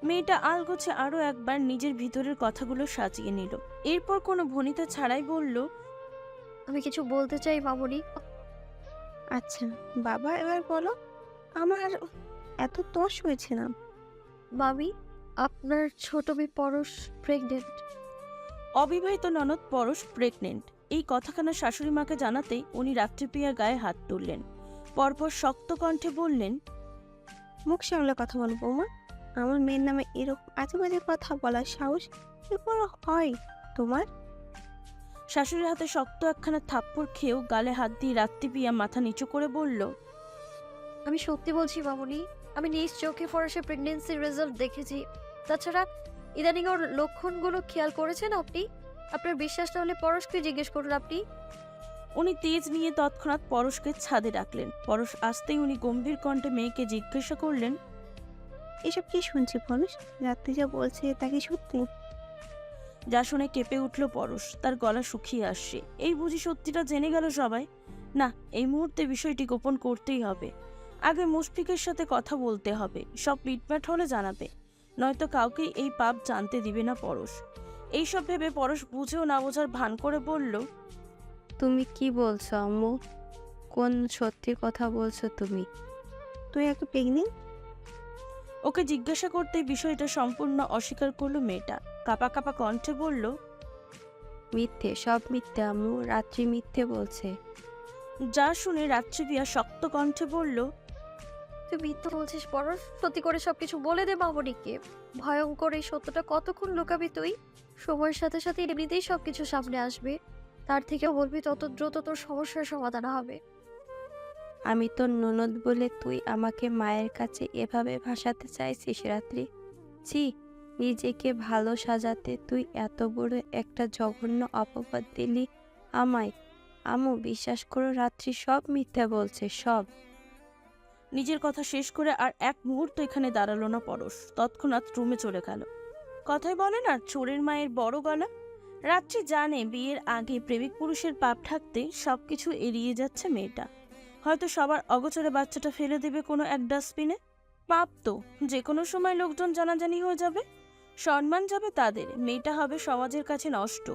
মেয়েটা আলগোছে আরো একবার নিজের ভিতরের কথাগুলো সাজিয়ে নিল। এরপর কোনো ভনিতা ছাড়াই বলল, আমি কিছু বলতে চাই মামুনি। আচ্ছা বাবা, এবার বলো। আমার এত তস হয়েছে না। মামি, আপনার ছোট মেয়ে পরশ প্রেগনেন্ট। অবিবাহিত ননদ পরশ প্রেগনেন্ট। এই কথাখানা শাশুড়ি মাকে জানাতেই উনি রাত্রিপ্রিয়ার গায়ে হাত তুললেন। পরপর শক্ত কণ্ঠে বললেন, মুখ সামলে কথা বলো বৌমা। আমার মেয়ের নামে এরকম আজে বাজে কথা বলার সাহস কি করে হয় তোমার? শাশুড়ির হাতে শক্ত একখানা থাপ্পড় খেয়েও গালে হাত দিয়ে রাত্রিপ্রিয়া মাথা নিচু করে বলল, আমি সত্যি বলছি মামুনি, আমি নিজ চোখে পরশের প্রেগনেন্সির রেজাল্ট দেখেছি। তাছাড়া ইদানিং ওর লক্ষণগুলো খেয়াল করেছেন আপনি? আপনার বিশ্বাস না হলে পরশকে জিজ্ঞেস করুন আপনি। উনি তেজ নিয়ে তৎক্ষণাৎ পরশকে ছাদে ডাকলেন। পরশ আসতেই উনি গম্ভীর কণ্ঠে মেয়েকে জিজ্ঞাসা করলেন, এসব কি শুনছি পরশ? রাত্রি যা বলছে তা কি সত্যি? যা শুনে কেঁপে উঠল পরশ, তার গলা শুকিয়ে আসছে। এই বুঝি সত্যিটা জেনে গেল সবাই? না, এই মুহূর্তে বিষয়টি গোপন করতেই হবে। আগে মুশফিকের সাথে কথা বলতে হবে, সব মিটমাট হলে জানাবে, নয়তো কাউকেই এই পাপ জানতে দিবে না পরশ। এইসব ভেবে পরশ বুঝেও না বোঝার ভান করে বলল, তুমি কি বলছো আম্মু? কোন সত্যি কথা বলছো তুমি? তুই একে প্রেগনেন্ট? ওকে জিজ্ঞাসা করতেই বিষয়টা সম্পূর্ণ অস্বীকার করলো মেয়েটা। কাপা কাপা কণ্ঠে বলল, মিথ্যে, সব মিথ্যে আম্মু, রাত্রি মিথ্যে বলছে। যা শুনে রাত্রিপ্রিয়া শক্ত কণ্ঠে বলল, তুই মিথ্যা বলছিস পরশ? সত্যি করে সবকিছু বলে দে মামুনিকে। ভয়ঙ্কর এই সত্যটা কতক্ষণ লুকাবি তুই? সময়ের সাথে সাথে এমনিতেই সবকিছু সামনে আসবে। তার থেকেও বলবি তত দ্রুত তোর সমস্যার সমাধান হবে। আমি তোর ননদ বলে তুই আমাকে মায়ের কাছে এভাবে ভাসাতে চাইছিস রাত্রি? ছি, নিজেকে ভালো সাজাতে তুই এত বড় একটা জঘন্য অপবাদ দিলি আমায়। আম্মু বিশ্বাস করো, রাত্রি সব মিথ্যা বলছে, সব। নিজের কথা শেষ করে আর এক মুহূর্ত এখানে দাঁড়ালো না পরশ, তৎক্ষণাৎ রুমে চলে গেল। কথায় বলে না, চোরের মায়ের বড় গলা। রাত্রি জানে বিয়ের আগে প্রেমিক পুরুষের পাপ ঢাকতে সবকিছু এড়িয়ে যাচ্ছে মেয়েটা। হয়তো সবার অগোচরে বাচ্চাটা ফেলে দেবে কোনো এক ডাস্টবিনে। পাপ তো যে কোনো সময় লোকজন জানাজানি হয়ে যাবে, সম্মান যাবে তাদের, মেয়েটা হবে সমাজের কাছে নষ্ট।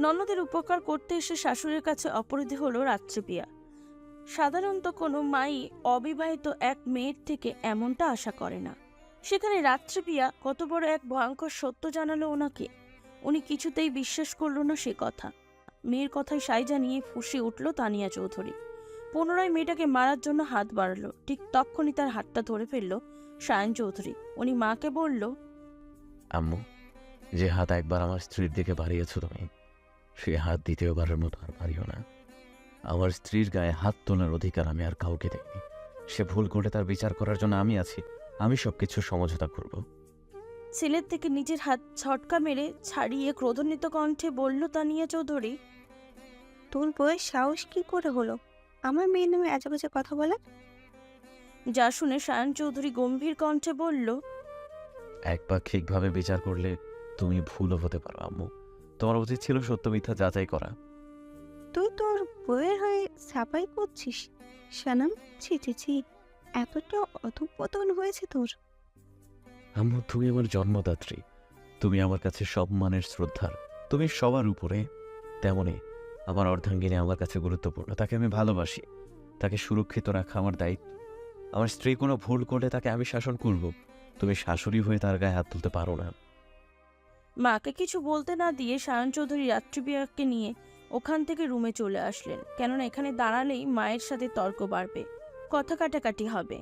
ননদের উপকার করতে এসে শাশুড়ির কাছে অপরাধী হলো রাত্রিপ্রিয়া। সাধারণত কোনো মাই অবিবাহিত এক মেয়ের থেকে এমনটা আশা করে না। সেখানে রাত্রিপ্রিয়া কত বড় এক ভয়ঙ্কর সত্য জানালো ওনাকে। উনি কিছুতেই বিশ্বাস করলো না সে কথা। মেয়ের কথায় সাই জানিয়ে ফুঁসে উঠল তানিয়া চৌধুরী। পুনরায় মেয়েটাকে মারার জন্য হাত বাড়ালো। ঠিক তখনই তার হাতটা ধরে ফেলল সায়ন চৌধুরী। উনি মাকে বলল, আম্মু, যে হাত একবার আমার স্ত্রীর দিকে বাড়িয়েছ তুমি, সে হাত দ্বিতীয়বারের মতো আর বাড়িও না। আমার স্ত্রীর গায়ে হাত তোলার অধিকার আমি আর কাউকে দেইনি। সে ভুল করে তার বিচার করার জন্য আমি আছি। আমি সবকিছু সমঝোতা করব। ছেলের থেকে নিজের হাত ছটকা মেরে ছাড়িয়ে ক্রোধান্বিত কণ্ঠে বলল তানিয়া চৌধুরী, তোর বয়স সাহস কি করে হলো আমার মেয়ের নামে আজে বাজে কথা বলা? যা শুনে সায়ন চৌধুরী গম্ভীর কণ্ঠে বলল, একপাক্ষিকভাবে বিচার করলে তুমি ভুলও হতে পারো আম্মু। তোমার উচিত ছিল সত্য মিথ্যা যাচাই করা। তুই তোর বউয়ের হয়ে সাফাই করছিস সানাম? ছি ছি ছি, এতটা অধঃপতন হয়েছে তোর। আম্মু, তুমি আমার জন্মদাত্রী। তুমি আমার কাছে সম্মানের শ্রদ্ধার। তুমি সবার উপরে। তেমনি আমার অর্ধাঙ্গিনী আমার কাছে গুরুত্বপূর্ণ। তাকে আমি ভালোবাসি। তাকে সুরক্ষিত রাখা আমার দায়িত্ব। আমার স্ত্রী কোনো ভুল করলে তাকে আমি শাসন করব। তুমি শাশুড়ি হয়ে তার গায়ে হাত তুলতে পারো না। মাকে কিছু বলতে না দিয়ে সায়ন চৌধুরী রাত্রিপ্রিয়াকে নিয়ে ওখান থেকে রুমে চলে আসলেন। কেননা এখানে দাঁড়ালেই মায়ের সাথে তর্ক বাড়বে, কথা কাটাকাটি হবে,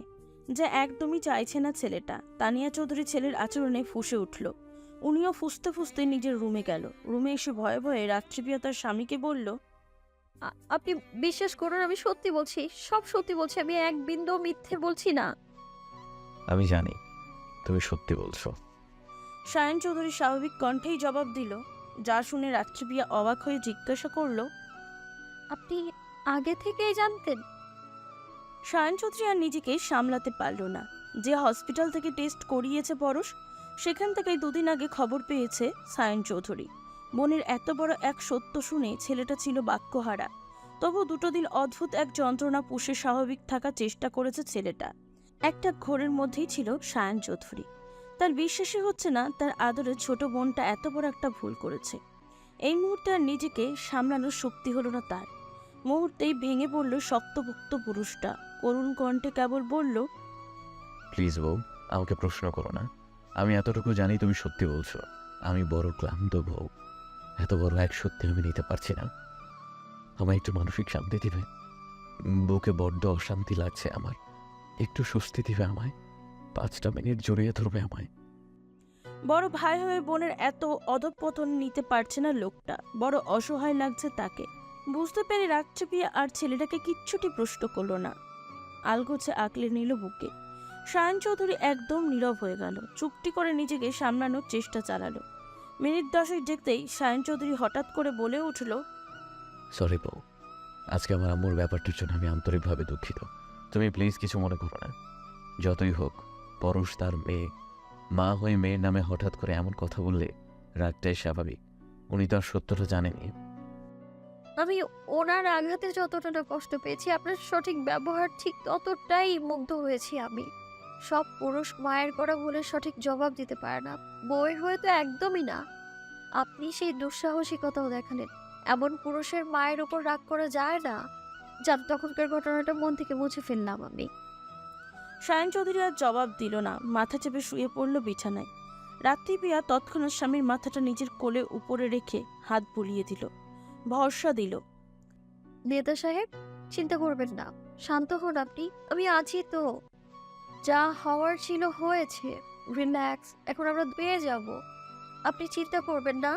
যা একদমই চাইছে না ছেলেটা। তানিয়া চৌধুরী ছেলের আচরণে ফুঁসে উঠল। উনিও ফুঁসতে ফুঁসতে নিজের রুমে গেল। রুমে এসে ভয়ে ভয়ে রাত্রিপ্রিয়া তার স্বামীকে বলল, আপনি বিশ্বাস করুন, আমি সত্যি বলছি, সব সত্যি বলছি। আমি এক বিন্দু মিথ্যে বলছি না। আমি জানি তুমি সত্যি বলছো। সায়ন চৌধুরী স্বাভাবিক কণ্ঠেই জবাব দিল। যা শুনে রাত্রিপ্রিয়া অবাক হয়ে জিজ্ঞাসা করল, আপনি আগে থেকেই জানতেন? সায়ন চৌধুরী আর নিজেকে সামলাতে পারল না। যে হসপিটাল থেকে টেস্ট করিয়েছে পরশ, সেখান থেকেই দুদিন আগে খবর পেয়েছে সায়ন চৌধুরী। বোনের এত বড় এক সত্য শুনে ছেলেটা ছিল বাক্যহারা। তবু দুটো দিন অদ্ভুত এক যন্ত্রণা পুষে স্বাভাবিক থাকার চেষ্টা করেছে ছেলেটা। একটা ঘোরের মধ্যেই ছিল সায়ন চৌধুরী। তার বিশ্বাসই হচ্ছে না তার আদরের ছোট বোনটা এত বড় একটা ভুল করেছে। এই মুহূর্তে আর নিজেকে সামলানোর শক্তি হলো না তার। মুহূর্তেই ভেঙে পড়ল শক্তপোক্ত পুরুষটা। করুণ কণ্ঠে কেবল বলল, প্লিজ বউ, আমাকে প্রশ্ন করো না। আমি এতটুকু জানি তুমি সত্যি বলছো। আমি বড় ক্লান্ত বউ, এত বড় এক সত্যি আমি নিতে পারছি না। আমায় একটু মানসিক শান্তি দিবে? বুকে বড্ড অশান্তি লাগছে আমার, একটু স্বস্তি দিবে আমায়? 5টা মিনিট জড়িয়ে ধরবে আমায়। বড় ভাই হয়ে বোনের এত অধঃপতন নিতে পারছে না লোকটা। বড় অসহায় লাগছে তাকে। বুঝতে পেরে রাত্রে পিয়া আর ছেলেটাকে কিচ্ছুটি প্রশ্ন করলো না। আলগোছে আঁকলে নিল বুকে। সায়ন চৌধুরী একদম নীরব হয়ে গেল। চুপটি করে নিজেকে সামলানোর চেষ্টা চালালো। মিনিট 10 যেতেই সায়ন চৌধুরী হঠাৎ করে বলে উঠল, সরি বউ, আজকে আমার আম্মুর ব্যাপারটার জন্য আমি আন্তরিকভাবে দুঃখিত। তুমি প্লিজ কিছু মনে করো না। যতই হোক, পরশ তার মেয়ে, মা হয়ে মেয়ের নামে হঠাৎ করে এমন কথা বললে রাগটাই স্বাভাবিক। উনি তো আর সত্যটা জানেনি। আমি ওনার আঘাতে যতটা না কষ্ট পেয়েছি, আপনার সঠিক ব্যবহার ঠিক ততটাই মুগ্ধ হয়েছি আমি। সব পুরুষ মায়ের করা ভুলের সঠিক জবাব দিতে পারে না, বউয়ের হয়ে তো একদমই না। আপনি সেই দুঃসাহসিকতাও দেখালেন। এমন পুরুষের মায়ের উপর রাগ করা যায় না। যার তখনকার ঘটনাটা মন থেকে মুছে ফেললাম আমি। সায়ন চৌধুরী আর জবাব দিল না। মাথা চেপে শুয়ে পড়ল বিছানায়। রাত্রি পিয়া তৎক্ষণাৎ স্বামীর মাথাটা নিজের কোলে উপরে রেখে হাত বুলিয়ে দিল, ভরসা দিল। নেতা সাহেব, চিন্তা করবেন না, শান্ত হন আপনি। আমি আছি তো। যা হওয়ার ছিল হয়েছে। রিল্যাক্স, এখন আমরা পেয়ে যাব। আপনি চিন্তা করবেন না।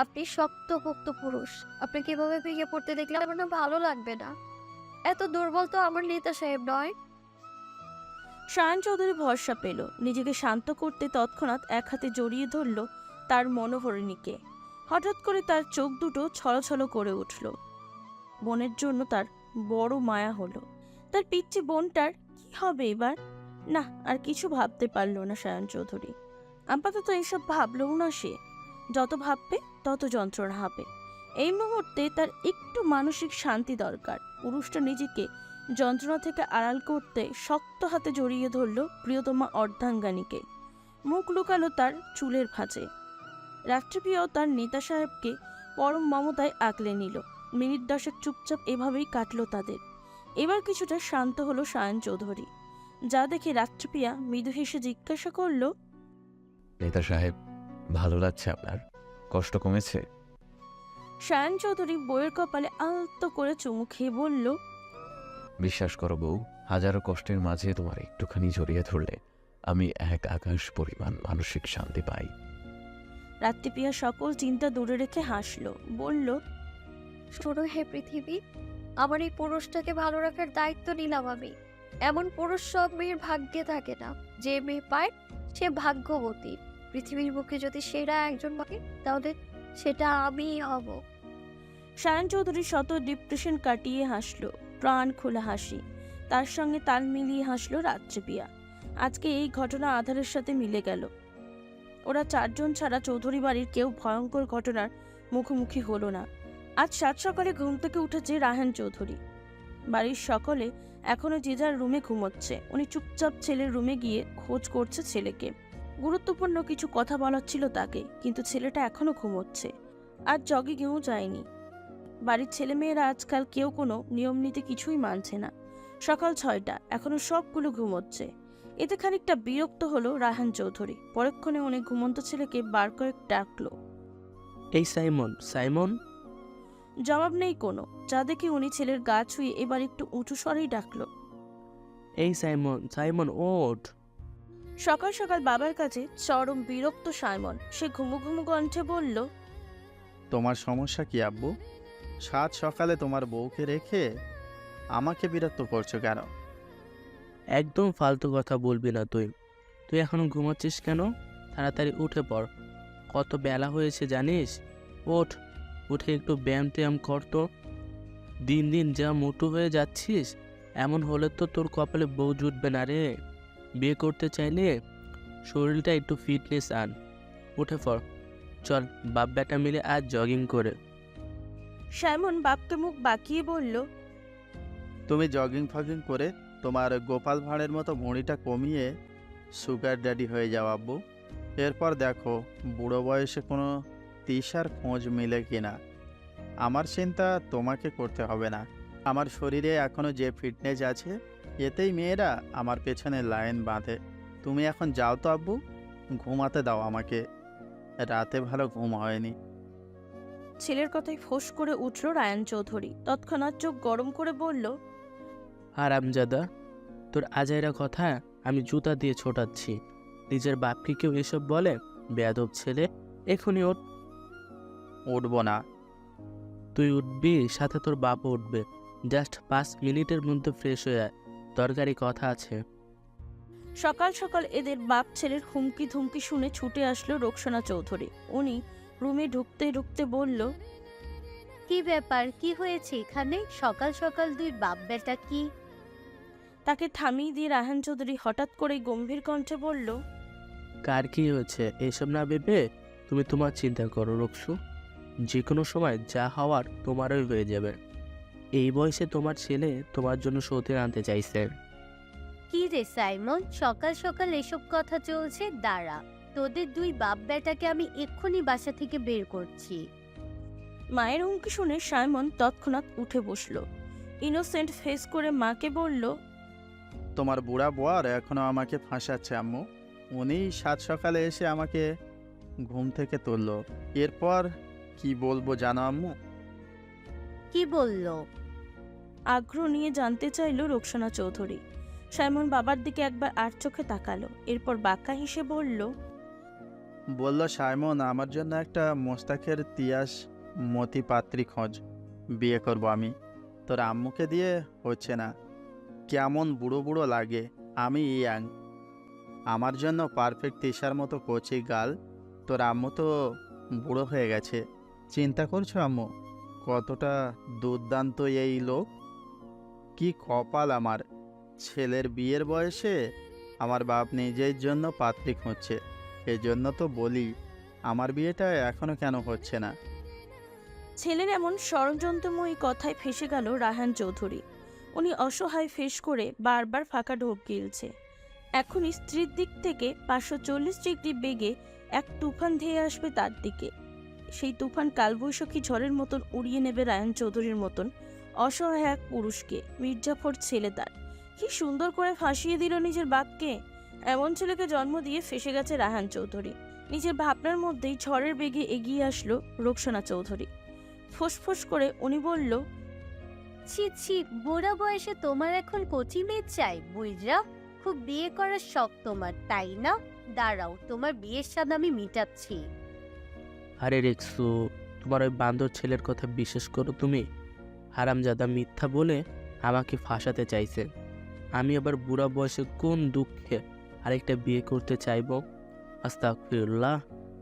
আপনি শক্তপোক্ত পুরুষ। আপনাকে এভাবে ভেঙে পড়তে দেখলে আমার না ভালো লাগবে না। এত দুর্বল তো আমার নেতা সাহেব নয়। সায়ন চৌধুরী ভরসা পেল। নিজেকে শান্ত করতে তৎক্ষণাৎ এক হাতে জড়িয়ে ধরল তার মনোহরিণীকে। হঠাৎ করে তার চোখ দুটো ছলছল করে উঠল। বোনের জন্য তার বড় মায়া হলো। তার পিচ্চি বোনটার কি হবে এবার? না, আর কিছু ভাবতে পারল না সায়ন চৌধুরী। আপাতত এসব ভাবলেও না সে। যত ভাববে তত যন্ত্রণা হবে। এই মুহূর্তে তার একটু মানসিক শান্তি দরকার। পুরুষটা নিজেকে যন্ত্রণা থেকে আড়াল করতে শক্ত হাতে জড়িয়ে ধরল প্রিয়তমা অর্ধাঙ্গানীকে। মুখ লুকালো তার চুলের ভাঁজে। রাষ্ট্রপ্রিয় তার নেতা সাহেবকে পরম মমতায় আঁকলে নিল। মিনিট 10 চুপচাপ এভাবেই কাটলো তাদের। এবার কিছুটা শান্ত হলো সায়ন চৌধুরী। যা দেখে রাষ্ট্রপ্রিয়া মৃদু হেসে জিজ্ঞাসা করল, নেতা সাহেব, ভালো লাগছে আপনার? কষ্ট কমেছে? সায়ন চৌধুরী বইয়ের কপালে আলতো করে চুমু খেয়ে বলল, বিশ্বাস করো বউ, হাজারো কষ্টের মাঝে তোমার একটুখানি জড়িয়ে ধরলে আমি এক আকাশ পরিমাণ মানসিক শান্তি পাই। রাত্রিপ্রিয়া সকল চিন্তা দূরে রেখে হাসলো, বলল, শোনো হে পৃথিবী, আমার এই পুরুষটাকে ভালো রাখার দায়িত্ব নিলাম আমি। এমন পুরুষ সব মেয়ের ভাগ্যে থাকে না। যে মেয়ে পায় সে ভাগ্যবতী। পৃথিবীর বুকে যদি সেরা একজন পায় তাহলে সেটা আমিই হব। সায়ন চৌধুরী শত ডিপ্রেশন কাটিয়ে হাসলো, প্রাণ খোলা হাসি। তার সঙ্গে তাল মিলিয়ে হাসলো রাত্রিপ্রিয়া। আজকে এই ঘটনা আধারের সাথে মিলে গেল। ওরা 4 জন ছাড়া চৌধুরী বাড়ির কেউ ভয়ঙ্কর ঘটনার মুখোমুখি হলো না। আজ 7 সকালে ঘুম থেকে উঠেছে রায়হান চৌধুরী। বাড়ির সকলে এখনো যে যার রুমে ঘুমোচ্ছে। উনি চুপচাপ ছেলের রুমে গিয়ে খোঁজ করছে ছেলেকে। গুরুত্বপূর্ণ কিছু কথা বলার ছিল তাকে, কিন্তু ছেলেটা এখনো ঘুমোচ্ছে। আজ জগিংয়েও যায়নি। বাড়ির ছেলেমেয়েরা আজকাল কেউ কোনো নিয়ম নীতি কিছুই মানছে না। সকাল 6টা, এখনো সবগুলো ঘুমোচ্ছে। এতে খানিকটা বিরক্ত হলো রায়হান চৌধুরী। পরক্ষণে উনি ঘুমন্ত ছেলেকে বার কয়েক ডাকলো। এই সাইমন, সাইমন। জবাব নেই কোনো। যা দেখে উনি ছেলের গা ছুঁয়ে এবার একটু উঁচু স্বরেই ডাকলো, এই সাইমন, সাইমন ওঠ। সকাল সকাল বাবার কাছে চরম বিরক্ত সাইমন। সে ঘুমু ঘুমু কণ্ঠে বলল, তোমার সমস্যা কি আব্বু? 7 সকালে তোমার বউকে রেখে আমাকে বিরক্ত করছো কেন? একদম ফালতু কথা বলবি না তুই। তুই এখনো ঘুমাচ্ছিস কেন? তাড়াতাড়ি উঠে পড়। কত বেলা হয়েছে জানিস? ওঠ, উঠে একটু ব্যায়াম ট্যায়াম কর তো। দিন দিন যা মোটু হয়ে যাচ্ছিস, এমন হলে তো তোর কপালে বউ জুটবে না রে। বিয়ে করতে চাইলে শরীরটা একটু ফিটনেস আন। উঠে পড়, চল বাপ বেটা মিলে আজ জগিং করে। সাইমন বাপকে মুখ বাঁকিয়ে বলল, তুমি জগিং ফগিং করে তোমার গোপাল ভাঁড়ের মতো ভুঁড়িটা কমিয়ে সুগার ড্যাডি হয়ে যাও আব্বু। এরপর দেখো বুড়ো বয়সে কোনো তিশার খোঁজ মিলে কিনা। আমার চিন্তা তোমাকে করতে হবে না। আমার শরীরে এখনও যে ফিটনেস আছে, এতেই মেয়েরা আমার পেছনে লাইন বাঁধে। তুমি এখন যাও তো আব্বু, ঘুমাতে দাও আমাকে, রাতে ভালো ঘুম হয়নি। ছেলের কথায় ফোঁস করে উঠল রায়ান চৌধুরী। তৎক্ষণাৎ চোখ গরম করে বলল, হারামজাদা, তোর আজাইরা কথা আমি জুতা দিয়ে ছোটাচ্ছি। নিজের বাপকে কেউ এসব বলে? বেয়াদব ছেলে, এখনই ওঠ। উঠবো না। তুই উঠবি, সাথে তোর বাপও উঠবে। জাস্ট 5 মিনিটের মধ্যে ফ্রেশ হয়ে আয়, দরকারি কথা আছে। সকাল সকাল এদের বাপ ছেলের হুমকি ধুমকি শুনে ছুটে আসলো রোকসানা চৌধুরী। উনি রুমে ঢুকতে ঢুকতে বলল, কি ব্যাপার, কি হয়েছে এখানে সকাল সকাল দুই বাপ বেটা কি? তাকে থামিয়ে দিয়ে রায়হান চৌধুরী হঠাৎ করে গম্ভীর কণ্ঠে বলল, কার কি হয়েছে এসব না ভেবে তুমি তোমার চিন্তা করো রোকসু। যে কোনো সময় যা হওয়ার তোমারই হয়ে যাবে। এই বয়সে তোমার ছেলে তোমার জন্য সৌতে আনতে চাইছে। কি রে সাইমন, সকাল সকাল এসব কথা চলছে? দাঁড়া, তোদের দুই বাপ বেটাকে আমি এক্ষুনি বাসা থেকে বের করছি। মায়ের হুমকি শুনে সাইমন তৎক্ষণাৎ উঠে বসল। ইনোসেন্ট ফেস করে মাকে বলল, তোমার বুড়া বর এখনও আমাকে ফাঁসাচ্ছে আম্মু। উনি সাত সকালে এসে আমাকে ঘুম থেকে তুললো। এরপর কি বলবো জানো আম্মু? কি বললো? আগ্রহ নিয়ে জানতে চাইল রোকসানা চৌধুরী। সাইমন বাবার দিকে একবার আর চোখে তাকালো, এরপর বাঁকা হেসে বলল, বলল সাইমন আমার জন্য একটা মোস্তাকের তিয়াস মতি পাত্রী খোঁজ, বিয়ে করব আমি। তোর আম্মুকে দিয়ে হচ্ছে না, কেমন বুড়ো বুড়ো লাগে। আমি ইয়াং, আমার জন্য পারফেক্ট তিশার মতো কচি গাল। তোর আম্মু তো বুড়ো হয়ে গেছে। চিন্তা করছো আম্মু কতটা দুর্দান্ত এই লোক? কি কপাল আমার, ছেলের বিয়ের বয়সে আমার বাপ নিজের জন্য পাত্রী খুঁজছে। এজন্য তো বলি আমার বিয়েটা এখনো কেন হচ্ছে না। ছেলের এমন ষড়যন্ত্রময়ী কথায় ফেসে গেল রায়হান চৌধুরী। উনি অসহায় ফেস করে বারবার ফাঁকা ঢোক গিলছে। এখনই স্ত্রীর দিক থেকে 540 ডিগ্রি বেগে এক তুফান ধেয়ে আসবে তার দিকে। সেই তুফান কালবৈশাখী ঝড়ের মতন উড়িয়ে নেবে রায়হান চৌধুরীর মতন অসহায় এক পুরুষকে। মির্জাফর ছেলে তার, কি সুন্দর করে ফাঁসিয়ে দিল নিজের বাপকে। এমন ছেলেকে জন্ম দিয়ে ফেসে গেছে রায়হান চৌধুরী। নিজের ভাবনার মধ্যেই ঝড়ের বেগে এগিয়ে আসলো রোকসানা চৌধুরী। ফোঁস করে উনি বলল, ছি ছি, বুড়া বয়সে তোমার এখন কচি মেয়ে চাই বুইরা? খুব বিয়ে করার শখ তোমার, তাই না? দাঁড়াও, তোমার বিয়ের স্বাদ আমি মিটাচ্ছি। আরে রেক্সু, তোমার ওই বান্দর ছেলের কথা বিশ্বাস করো তুমি? হারামজাদা মিথ্যা বলে আমাকে ফাঁসাতে চাইছে। আমি আবার বুড়া বয়সে কোন দুঃখে আরেকটা বিয়ে করতে চাইবো? আস্তাগফিরুল্লাহ,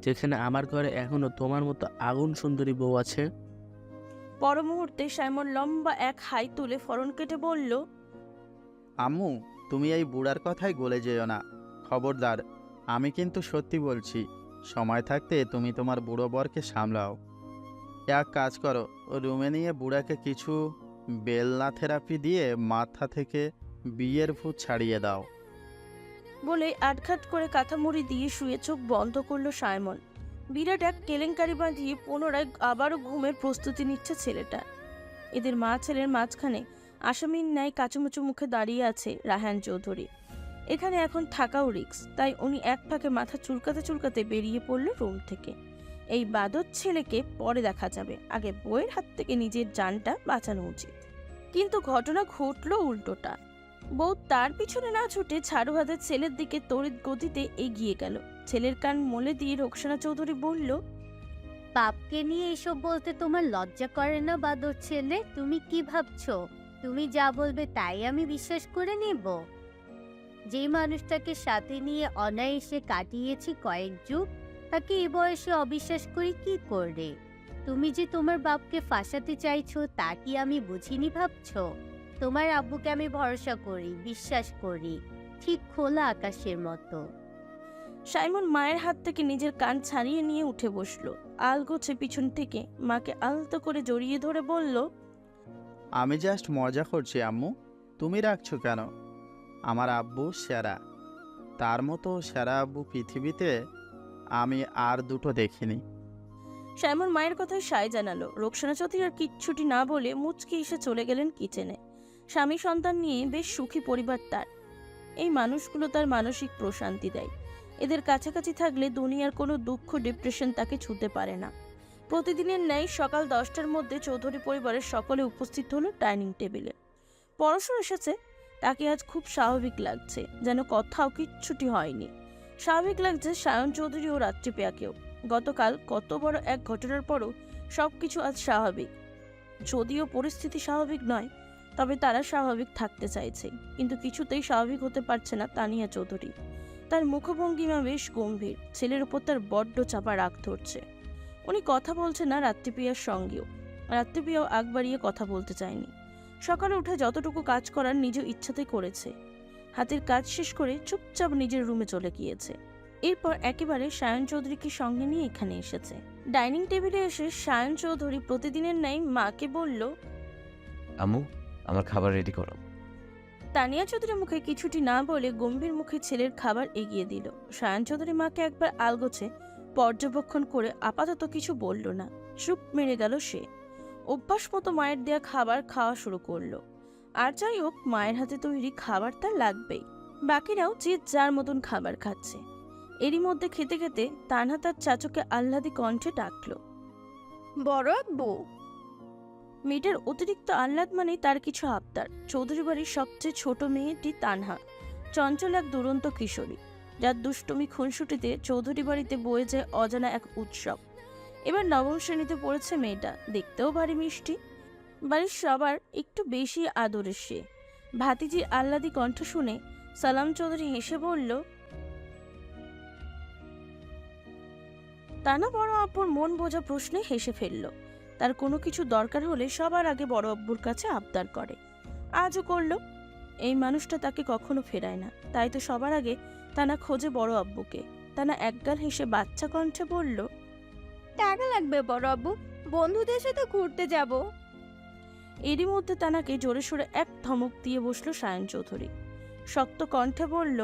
যেখানে আমার ঘরে এখনো তোমার মতো আগুন সুন্দরী বউ আছে। পর মুহূর্তে সাইমন লম্বা এক হাই তুলে ফরন কেটে বলল, আম্মু তুমি এই বুড়ার কথাই গলে যেও না, খবরদার। আমি কিন্তু সত্যি বলছি, সময় থাকতে তুমি তোমার বুড়ো বরকে সামলাও। এক কাজ করো, রুমে নিয়ে বুড়াকে কিছু বেলনা থেরাপি দিয়ে মাথা থেকে বিয়ের ভূত ছাড়িয়ে দাও। বলে আটঘাট করে কাঁথামুড়ি দিয়ে শুয়ে চোখ বন্ধ করলো সাইমন। বিরাট এক কেলেঙ্কারি বাঁধিয়ে পুনরায় আবারও ঘুমের প্রস্তুতি নিচ্ছে ছেলেটা। এদের মা ছেলের মাঝখানে আসামির ন্যায় কাচুমুচু মুখে দাঁড়িয়ে আছে রায়হান চৌধুরী। এখানে এখন থাকাও রিস্ক, তাই উনি এক ফাঁকে মাথা চুলকাতে চুলকাতে বেরিয়ে পড়ল রুম থেকে। এই বাদর ছেলেকে পরে দেখা যাবে, আগে বউয়ের হাত থেকে নিজের জানটা বাঁচানো উচিত। কিন্তু ঘটনা ঘটল উল্টোটা। বউ তার পিছনে না ছুটে ছাড়ু হাতের ছেলের দিকে তড়িৎ গতিতে এগিয়ে গেল। ছেলের কান মলে দিয়ে রোকসানা চৌধুরী বলল, বাপকে নিয়ে এসব বলতে তোমার লজ্জা করে না বাদর ছেলে? তুমি কি ভাবছো তুমি যা বলবে তাই আমি বিশ্বাস করে নেব? যে মানুষটাকে সাথে নিয়ে অনায়াসে কাটিয়েছি কয়েক যুগ, তাকে এ বয়সে অবিশ্বাস করি কি করে? তুমি যে তোমার বাপকে ফাঁসাতে চাইছো তা কি আমি বুঝিনি ভাবছো? তোমার আব্বুকে আমি ভরসা করি, বিশ্বাস করি, ঠিক খোলা আকাশের মতো। সাইমন মায়ের হাত থেকে নিজের কান ছাড়িয়ে নিয়ে উঠে বসলো। আলগোছে পিছন থেকে মাকে আলতো করে জড়িয়ে ধরে বলল, আমি জাস্ট মজা করছি আম্মু, তুমি রাখছো কেন? আমার আব্বু সেরা, তার মতো সেরা আব্বু পৃথিবীতে আমি আর দুটো দেখিনি। সাইমন মায়ের কথায় সায় জানালো। রোকসানা চৌধুরী আর কিচ্ছুটি না বলে মুচকি এসে চলে গেলেন কিচেনে। স্বামী সন্তান নিয়ে বেশ সুখী পরিবার তার। এই মানুষগুলো তার মানসিক প্রশান্তি দেয়। এদের কাছাকাছি থাকলে দুনিয়ার কোনো দুঃখ ডিপ্রেশন তাকে ছুঁতে পারে না। প্রতিদিনের ন্যায় সকাল 10টার মধ্যে চৌধুরী পরিবারের সকলে উপস্থিত হলো ডাইনিং টেবিলে। পরশর এসেছে, তাকে আজ খুব স্বাভাবিক লাগছে, যেন কোথাও কিচ্ছুটি হয়নি। স্বাভাবিক লাগছে সায়ন চৌধুরী ও রাত্রি পেয়াকেও। গতকাল কত বড় এক ঘটনার পরও সবকিছু আজ স্বাভাবিক। যদিও পরিস্থিতি স্বাভাবিক নয়, তবে তারা স্বাভাবিক থাকতে চাইছে, কিন্তু কিছুতেই স্বাভাবিক হতে পারছে না তানিয়া চৌধুরী। তার মুখভঙ্গিমা বেশ গম্ভীর, ছেলের উপর তার বড্ড চাপা রাগ ধরছে। উনি কথা বলছে না রাত্রিপ্রিয়ার সঙ্গেও। রাত্রিপ্রিয়াও আগ বাড়িয়ে কথা বলতে চায়নি। সকালে উঠে যতটুকু কাজ করার নিজ ইচ্ছাতে করেছে। হাতের কাজ শেষ করে চুপচাপ নিজের রুমে চলে গিয়েছে। এরপর একেবারে সায়ন চৌধুরীকে সঙ্গে নিয়ে এখানে এসেছে। ডাইনিং টেবিলে এসে সায়ন চৌধুরী প্রতিদিনের ন্যায় মাকে বলল, আম্মু, আমার খাবার রেডি করো। তানিয়া চৌধুরী মুখে কিছুটি না বলে গম্ভীর মুখে ছেলের খাবার এগিয়ে দিল। সায়ন চৌধুরী মাকে একবার আলগোছে পর্যবেক্ষণ করে আপাতত কিছু বলল না, চুপ মেরে গেল সে। অভ্যাস মতো মায়ের দেয়া খাবার খাওয়া শুরু করলো। আর যাই হোক, মায়ের হাতে তৈরি খাবার তার লাগবেই। বাকিরাও যে যার মতন খাবার খাচ্ছে। এরই মধ্যে খেতে খেতে তানহা তার চাচুকে আহ্লাদি কণ্ঠে ডাকলো, বড় আব্বু। মেয়েটার অতিরিক্ত আহ্লাদ মানে তার কিছু আবদার। চৌধুরী বাড়ির সবচেয়ে ছোট মেয়েটি তানহা, চঞ্চল এক দুরন্ত কিশোরী, যার দুষ্টুমি খুনসুটিতে চৌধুরী বাড়িতে বয়ে যায় অজানা এক উৎসব। এবার 9ম শ্রেণীতে পড়েছে মেয়েটা, দেখতেও ভারী মিষ্টি। বাড়ির সবার একটু বেশি আদরের সে। ভাতিজির আহ্লাদি কণ্ঠ শুনে সালাম চৌধুরী হেসে বলল, তানা বড় আব্বুর মন বোঝা প্রশ্নে হেসে ফেলল। তার কোনো কিছু দরকার হলে সবার আগে বড় আব্বুর কাছে আবদার করে, আজও করল। এই মানুষটা তাকে কখনো ফেরায় না, তাই তো সবার আগে তানা খোঁজে বড় আব্বুকে। তানা একগাল হেসে বাচ্চা কণ্ঠে বলল, টাকা লাগবে বড় আব্বু, বন্ধুদের সাথে ঘুরতে যাব। এরই মধ্যে তানাকে জোরে সোরে এক ধমক দিয়ে বসলো সায়ন চৌধুরী। শক্ত কণ্ঠে বলল,